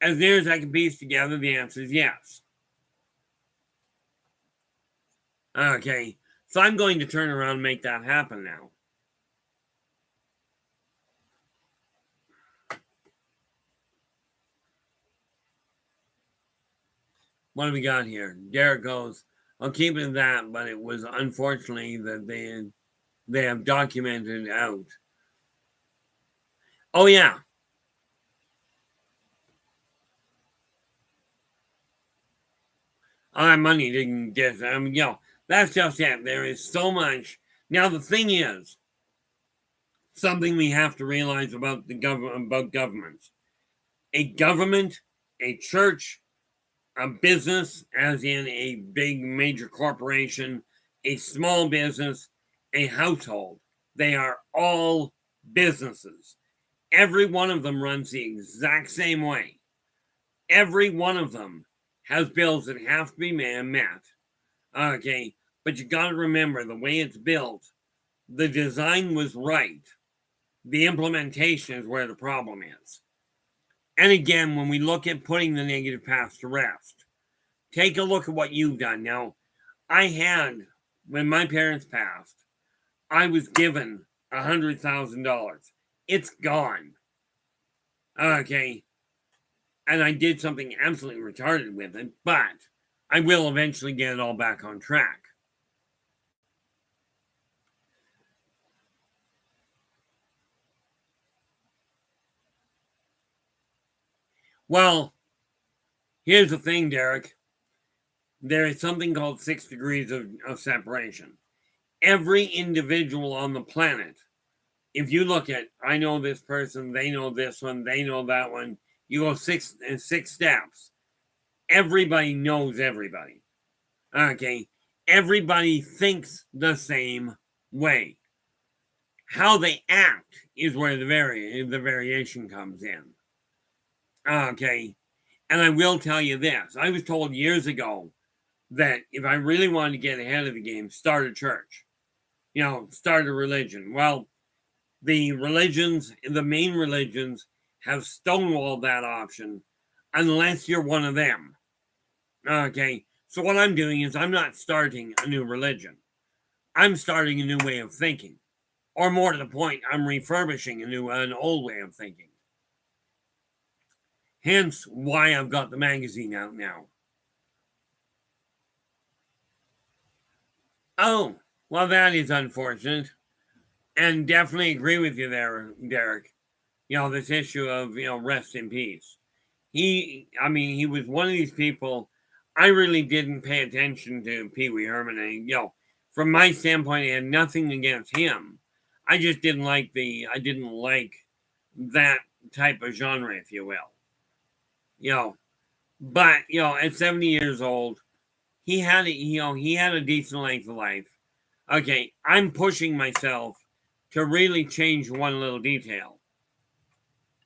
As near as I can piece together, the answer is yes. Okay, so I'm going to turn around and make that happen now. What do we got here? Derek goes, I'll keep it at that, but it was unfortunately that they have documented out. Oh, yeah. Our money didn't get, that's just it. There is so much. Now, the thing is, something we have to realize about governments. A government, a church, a business, as in a big major corporation, a small business, a household, they are all businesses. Every one of them runs the exact same way. Every one of them has bills that have to be met. Okay, but you got to remember the way it's built, the design was right. The implementation is where the problem is. And again, when we look at putting the negative past to rest, take a look at what you've done. Now, when my parents passed, I was given $100,000. It's gone. Okay. And I did something absolutely retarded with it, but I will eventually get it all back on track. Well, here's the thing, Derek. There is something called 6 degrees of separation. Every individual on the planet, if you look at, I know this person, they know this one, they know that one, you go six steps. Everybody knows everybody. Okay. Everybody thinks the same way. How they act is where the variation comes in. Okay. And I will tell you this. I was told years ago that if I really wanted to get ahead of the game, start a church. Start a religion. Well, the main religions have stonewalled that option unless you're one of them. Okay. So what I'm doing is I'm not starting a new religion. I'm starting a new way of thinking. Or more to the point, I'm refurbishing an old way of thinking. Hence why I've got the magazine out now. Oh, well, that is unfortunate. And definitely agree with you there, Derek. This issue of, rest in peace. He was one of these people. I really didn't pay attention to Pee Wee Herman. And, from my standpoint, I had nothing against him. I just didn't like that type of genre, if you will. But at 70 years old, he had a decent length of life. Okay, I'm pushing myself to really change one little detail.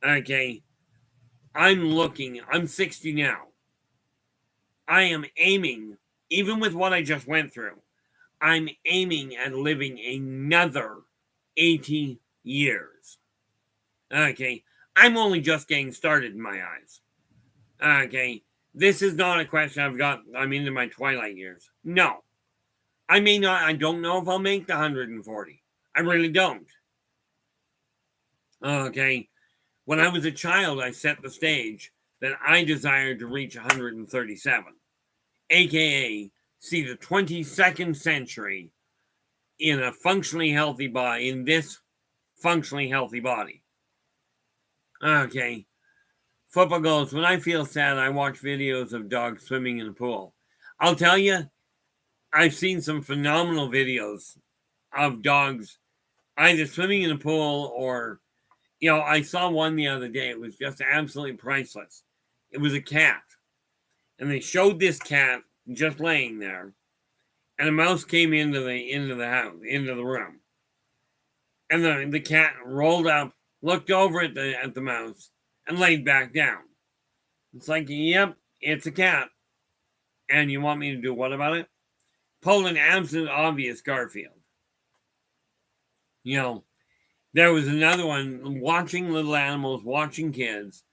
Okay, I'm 60 now. I am aiming, even with what I just went through, I'm aiming at living another 80 years. Okay, I'm only just getting started in my eyes. Okay, this is not a question I'm into my twilight years. No. I don't know if I'll make the 140. I really don't. Okay, when I was a child, I set the stage that I desired to reach 137, aka see the 22nd century in a functionally healthy body, in this functionally healthy body. Okay, football goes, when I feel sad, I watch videos of dogs swimming in a pool. I'll tell you, I've seen some phenomenal videos of dogs either swimming in a pool or, I saw one the other day. It was just absolutely priceless. It was a cat. And they showed this cat just laying there. And a mouse came into the house, into the room. And the cat rolled up, looked over at the mouse, and laid back down. It's like, yep, it's a cat. And you want me to do what about it? Pull an absolute obvious Garfield. There was another one, watching little animals, watching kids.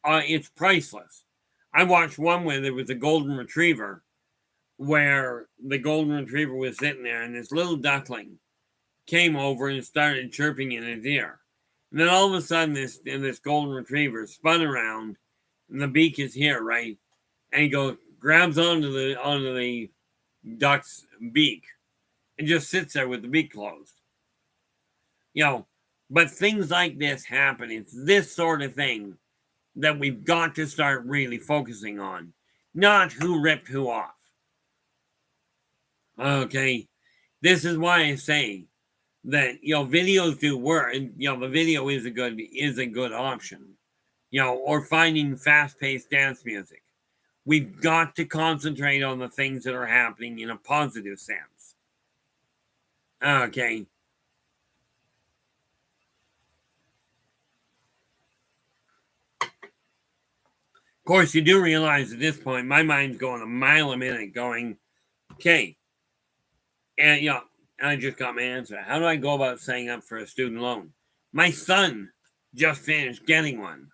It's priceless. I watched one where there was a golden retriever, where the golden retriever was sitting there, and this little duckling came over and started chirping in his ear. And then all of a sudden, this golden retriever spun around, and the beak is here, right? And he grabs onto the duck's beak, and just sits there with the beak closed. But things like this happen. It's this sort of thing that we've got to start really focusing on, not who ripped who off. Okay, this is why I say that videos do work, and the video is a good option. Or finding fast-paced dance music. We've got to concentrate on the things that are happening in a positive sense. Okay. Of course, you do realize at this point, my mind's going a mile a minute going, okay. And, I just got my answer. How do I go about signing up for a student loan? My son just finished getting one.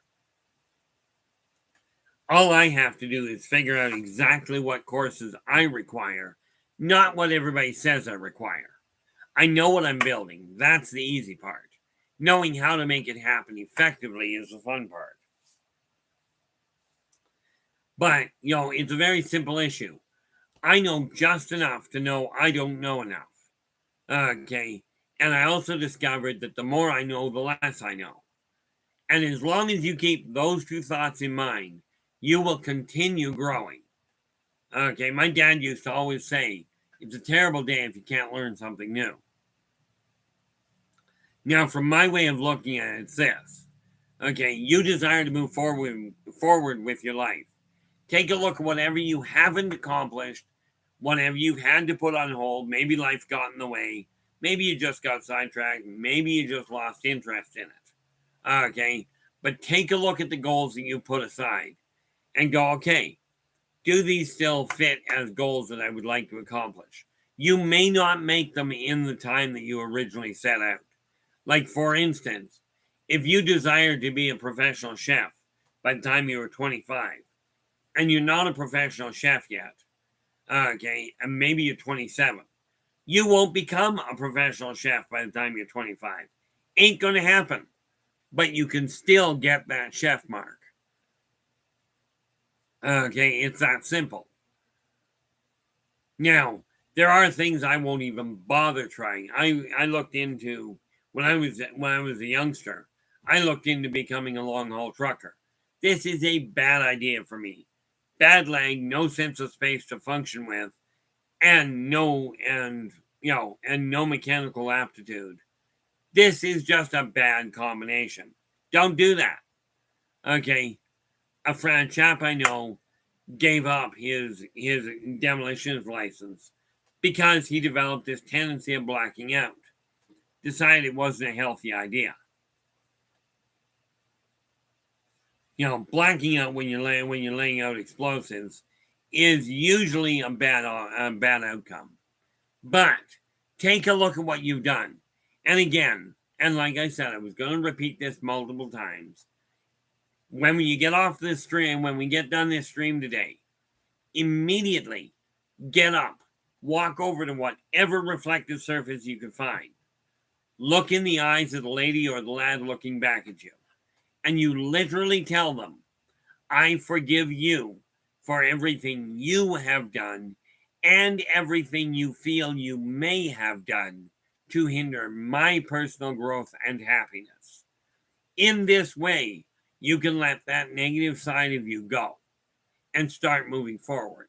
All I have to do is figure out exactly what courses I require, not what everybody says I require. I know what I'm building. That's the easy part. Knowing how to make it happen effectively is the fun part. But, it's a very simple issue. I know just enough to know I don't know enough. Okay. And I also discovered that the more I know, the less I know. And as long as you keep those two thoughts in mind, you will continue growing. Okay. My dad used to always say, it's a terrible day if you can't learn something new. Now, from my way of looking at it, it's this. Okay. You desire to move forward with your life. Take a look at whatever you haven't accomplished, whatever you've had to put on hold. Maybe life got in the way. Maybe you just got sidetracked. Maybe you just lost interest in it. Okay. But take a look at the goals that you put aside and go, okay, do these still fit as goals that I would like to accomplish? You may not make them in the time that you originally set out. Like, for instance, if you desire to be a professional chef by the time you were 25 and you're not a professional chef yet, okay, and maybe you're 27, you won't become a professional chef by the time you're 25. Ain't going to happen, but you can still get that chef mark. Okay, it's that simple. Now, there are things I won't even bother trying. I looked into when I was a youngster. I looked into becoming a long haul trucker. This is a bad idea for me. Bad leg, no sense of space to function with, and no mechanical aptitude. This is just a bad combination. Don't do that. Okay, a chap I know gave up his demolitions license because he developed this tendency of blacking out. Decided it wasn't a healthy idea. Blacking out when you're laying out explosives is usually a bad outcome. But take a look at what you've done. And again, and like I said, I was going to repeat this multiple times. When you get off this stream, when we get done this stream today, immediately get up, walk over to whatever reflective surface you can find. Look in the eyes of the lady or the lad looking back at you. And you literally tell them, I forgive you for everything you have done and everything you feel you may have done to hinder my personal growth and happiness. In this way, you can let that negative side of you go and start moving forward.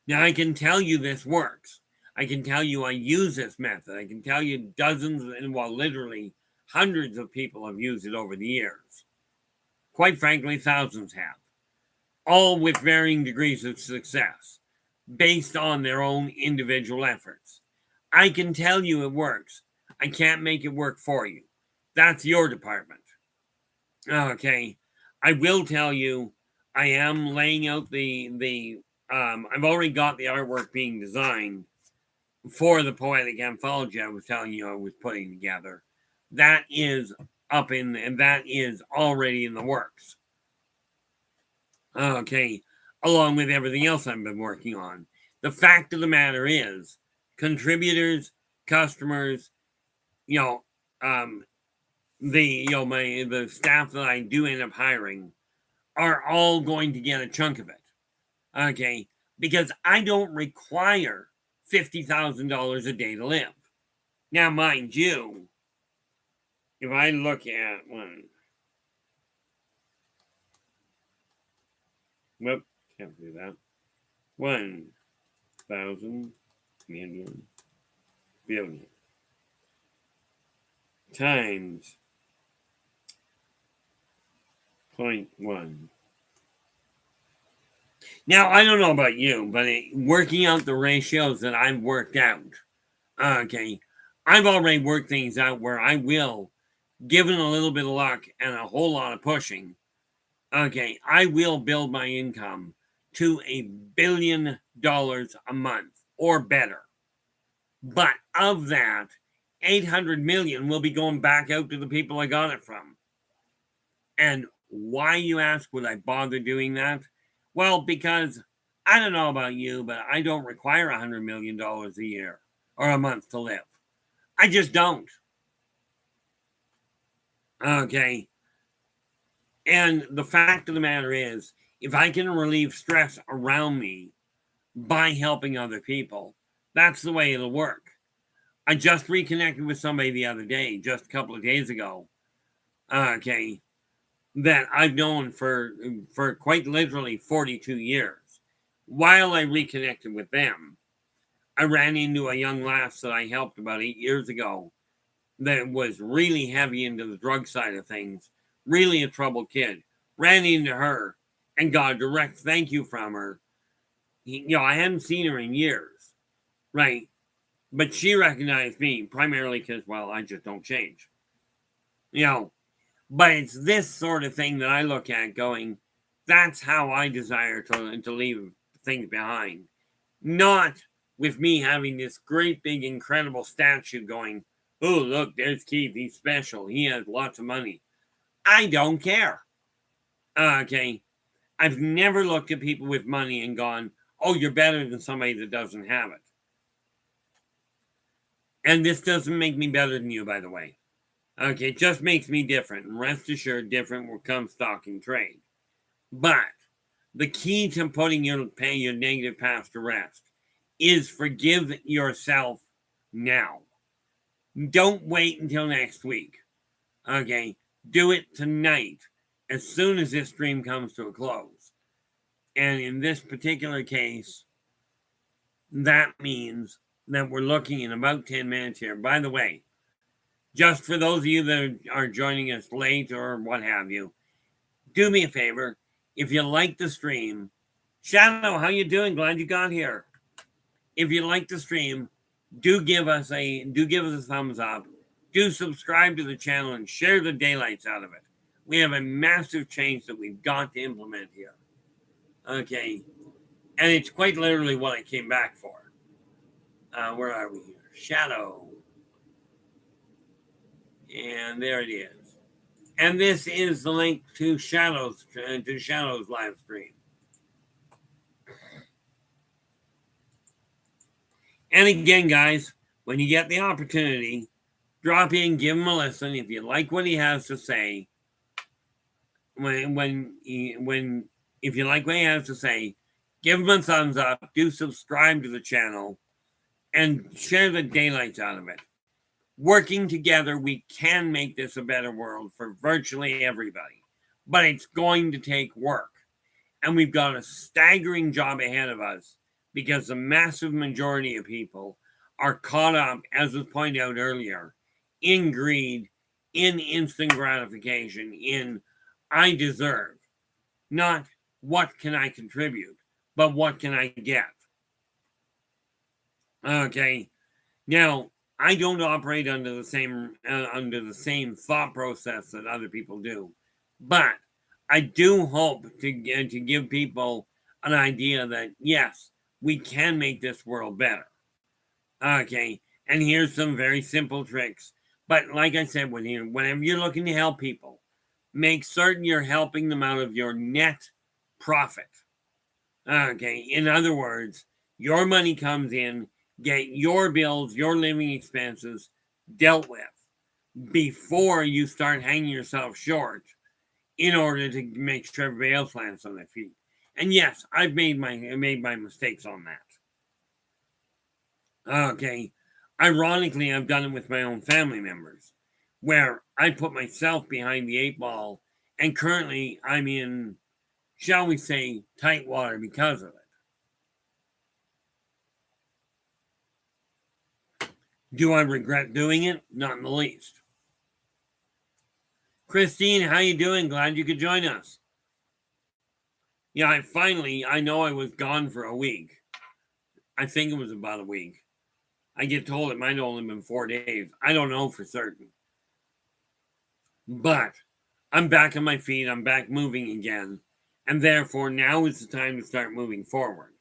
Now, I can tell you this works. I can tell you I use this method. I can tell you dozens, literally hundreds of people have used it over the years. Quite frankly, thousands have. All with varying degrees of success, based on their own individual efforts. I can tell you it works. I can't make it work for you. That's your department. Okay. I will tell you, I am laying out I've already got the artwork being designed for the poetic anthology I was telling you I was putting together. That is that is already in the works. Okay, along with everything else I've been working on. The fact of the matter is, contributors, customers, the staff that I do end up hiring are all going to get a chunk of it. Okay, because I don't require $50,000 a day to live. Now, mind you, if I look at can't do that. 1,000 million billion times 0.1. Now, I don't know about you, but working out the ratios that I've worked out, okay, I've already worked things out where I will, given a little bit of luck and a whole lot of pushing, okay, I will build my income to $1 billion a month or better. But of that, 800 million will be going back out to the people I got it from. And why, you ask, would I bother doing that? Well, because I don't know about you, but I don't require $100 million a year or a month to live. I just don't. Okay. And the fact of the matter is, if I can relieve stress around me by helping other people, that's the way it'll work. I just reconnected with somebody the other day, just a couple of days ago, okay, that I've known for quite literally 42 years. While I reconnected with them, I ran into a young lass that I helped about 8 years ago that was really heavy into the drug side of things, really a troubled kid. Ran into her and got a direct thank you from her. I hadn't seen her in years, right? But she recognized me primarily because, well, I just don't change. But it's this sort of thing that I look at going, that's how I desire to leave things behind. Not with me having this great big incredible statue going, oh, look, there's Keith, he's special, he has lots of money. I don't care. Okay. I've never looked at people with money and gone, oh, you're better than somebody that doesn't have it. And this doesn't make me better than you, by the way. Okay, it just makes me different. And rest assured, different will come stock in trade. But the key to putting your negative past to rest is forgive yourself now. Don't wait until next week. Okay, do it tonight as soon as this stream comes to a close. And in this particular case, that means that we're looking in about 10 minutes here. By the way, just for those of you that are joining us late or what have you, do me a favor. If you like the stream, Shadow, how you doing? Glad you got here. If you like the stream, do give us a thumbs up. Do subscribe to the channel and share the daylights out of it. We have a massive change that we've got to implement here. Okay. And it's quite literally what I came back for. Where are we here? Shadow. And there it is. And this is the link to Shadow's live stream. And again, guys, when you get the opportunity, drop in, give him a listen. If you like what he has to say, if you like what he has to say, give him a thumbs up, do subscribe to the channel, and share the daylights out of it. Working together, we can make this a better world for virtually everybody. But it's going to take work. And we've got a staggering job ahead of us because the massive majority of people are caught up, as was pointed out earlier, in greed, in instant gratification, in I deserve. Not what can I contribute, but what can I get? Okay. Now, I don't operate under the same thought process that other people do, but I do hope to give people an idea that yes, we can make this world better. Okay, and here's some very simple tricks. But like I said, whenever you're looking to help people, make certain you're helping them out of your net profit. Okay, in other words, your money comes in. Get your bills, your living expenses dealt with before you start hanging yourself short in order to make sure everybody else lands on their feet. And yes, I've made my mistakes on that. Okay. Ironically, I've done it with my own family members where I put myself behind the 8 ball, and currently I'm in, shall we say, tight water because of it. Do I regret doing it? Not in the least. Christine, how you doing? Glad you could join us. Yeah, I know I was gone for a week. I think it was about a week. I get told it might have only been 4 days. I don't know for certain. But I'm back on my feet. I'm back moving again. And therefore, now is the time to start moving forward.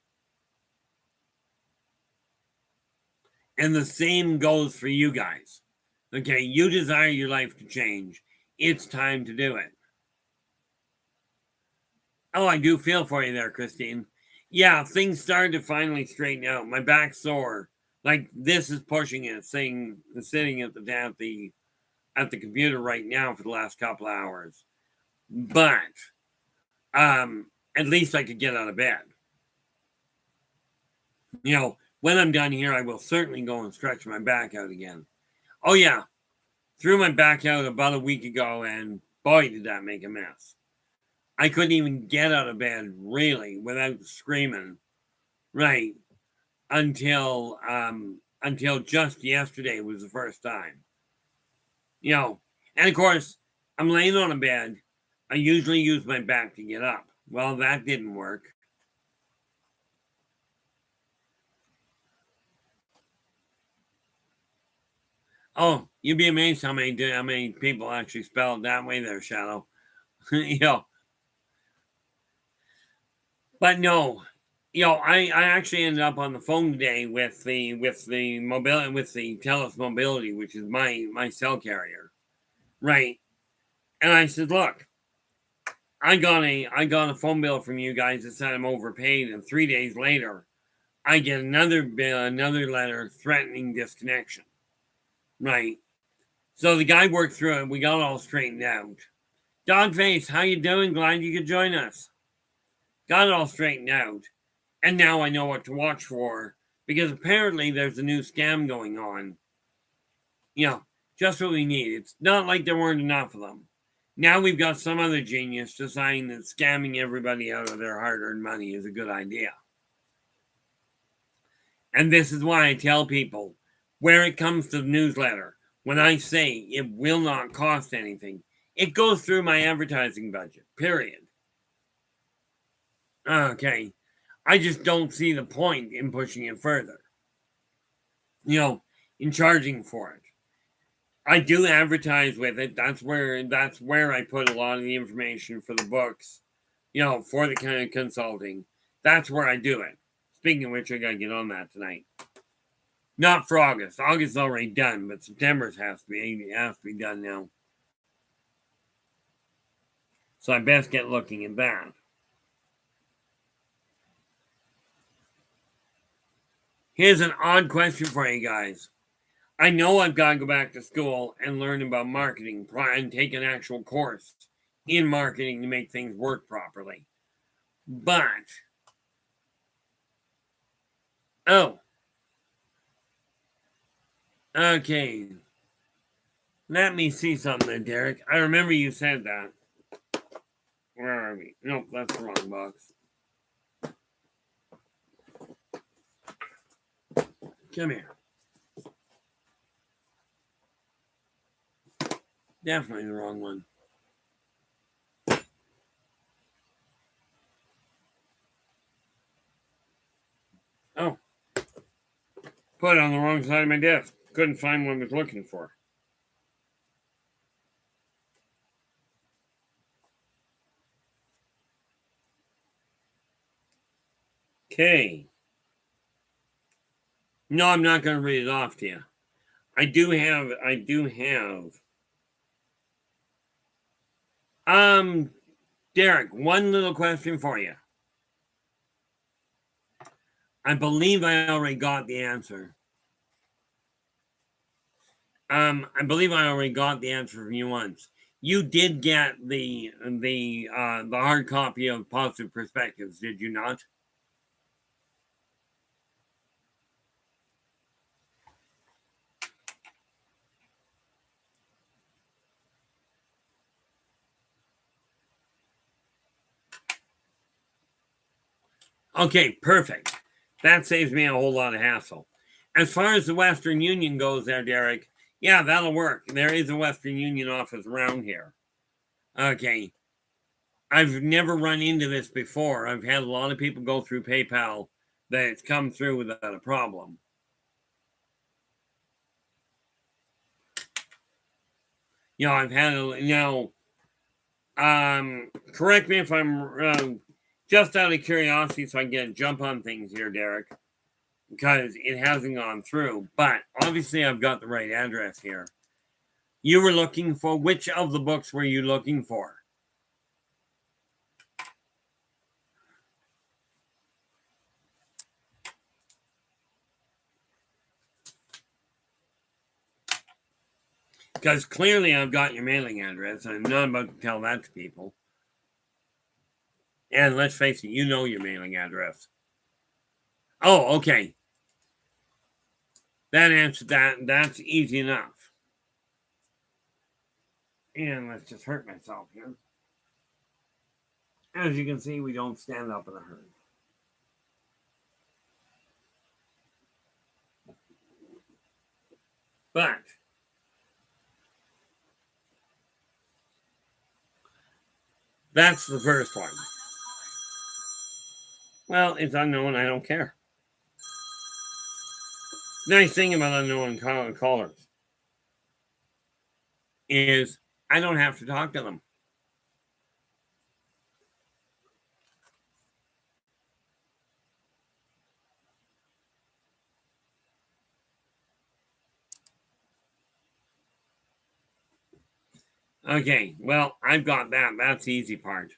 And the same goes for you guys. Okay, you desire your life to change. It's time to do it. Oh, I do feel for you there, Christine. Yeah, things started to finally straighten out. My back's sore. Like this is pushing it, sitting at the computer right now for the last couple of hours. But at least I could get out of bed. When I'm done here, I will certainly go and stretch my back out again. Oh, yeah. Threw my back out about a week ago, and boy, did that make a mess. I couldn't even get out of bed, really, without screaming, right, until just yesterday was the first time. And of course, I'm laying on a bed. I usually use my back to get up. Well, that didn't work. Oh, you'd be amazed how many people actually spell it that way there, Shadow. You know, but no, I actually ended up on the phone today with the mobility with the Telus Mobility, which is my cell carrier, right? And I said, look, I got a phone bill from you guys that said I'm overpaid, and 3 days later, I get another bill, another letter threatening disconnection, right? So the guy worked through it. We got it all straightened out. Dogface, how you doing? Glad you could join us. Got it all straightened out. And now I know what to watch for because apparently there's a new scam going on. Just what we need. It's not like there weren't enough of them. Now we've got some other genius deciding that scamming everybody out of their hard-earned money is a good idea. And this is why I tell people, where it comes to the newsletter, when I say it will not cost anything, it goes through my advertising budget, period. Okay. I just don't see the point in pushing it further. In charging for it. I do advertise with it. That's where I put a lot of the information for the books, for the kind of consulting. That's where I do it. Speaking of which, I gotta get on that tonight. Not for August. August is already done, but September's has to be done now. So I best get looking at that. Here's an odd question for you guys. I know I've got to go back to school and learn about marketing and take an actual course in marketing to make things work properly. But, okay. Let me see something there, Derek. I remember you said that. Where are we? Nope, that's the wrong box. Come here. Definitely the wrong one. Oh. Put it on the wrong side of my desk. Couldn't find what I was looking for. Okay. No, I'm not going to read it off to you. I do have. Derek, one little question for you. I believe I already got the answer. I believe I already got the answer from you once. You did get the hard copy of Positive Perspectives, did you not? Okay, perfect. That saves me a whole lot of hassle. As far as the Western Union goes there, Derek, yeah, that'll work. There is a Western Union office around here. Okay. I've never run into this before. I've had a lot of people go through PayPal that it's come through without a problem. I've had correct me if I'm just out of curiosity so I can get a jump on things here, Derek, because it hasn't gone through. But obviously I've got the right address here. You were looking for, which of the books were you looking for? Because clearly I've got your mailing address. I'm not about to tell that to people. And let's face it, you know your mailing address. Oh, okay. That answers that. That's easy enough. And let's just hurt myself here. As you can see, we don't stand up in a hurry. But that's the first one. Well, it's unknown. I don't care. Nice thing about unknown callers. is I don't have to talk to them. Okay, well, I've got that. That's the easy part.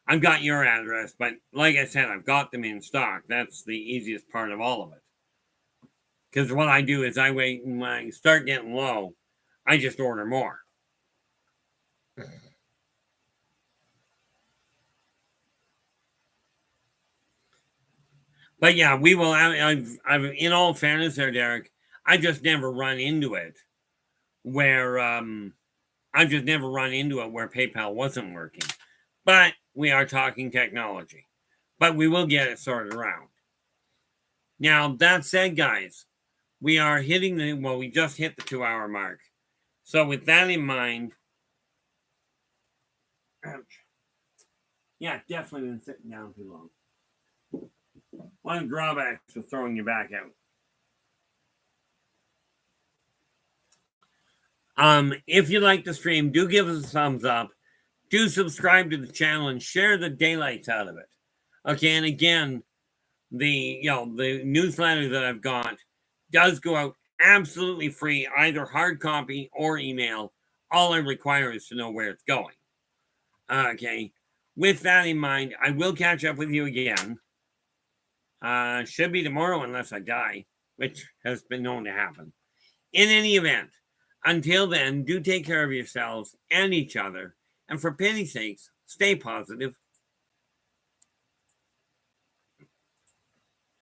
I've got your address, but like I said, I've got them in stock. That's the easiest part of all of it. Because what I do is I wait, and when I start getting low, I just order more. But yeah, we will. I've in all fairness, there, Derek, I just never run into it where I've just never run into it where PayPal wasn't working. But we are talking technology. But we will get it sorted around. Now, that said, guys, we are hitting we just hit the 2-hour mark. So, with that in mind, ouch. Yeah, definitely been sitting down too long. One of the drawbacks of throwing your back out. If you like the stream, do give us a thumbs up. Do subscribe to the channel and share the daylights out of it. Okay, and again, the newsletter that I've got does go out absolutely free, either hard copy or email. All I require is to know where it's going. Okay, with that in mind, I will catch up with you again. Should be tomorrow unless I die, which has been known to happen. In any event, until then, do take care of yourselves and each other, and for pity's sakes, stay positive.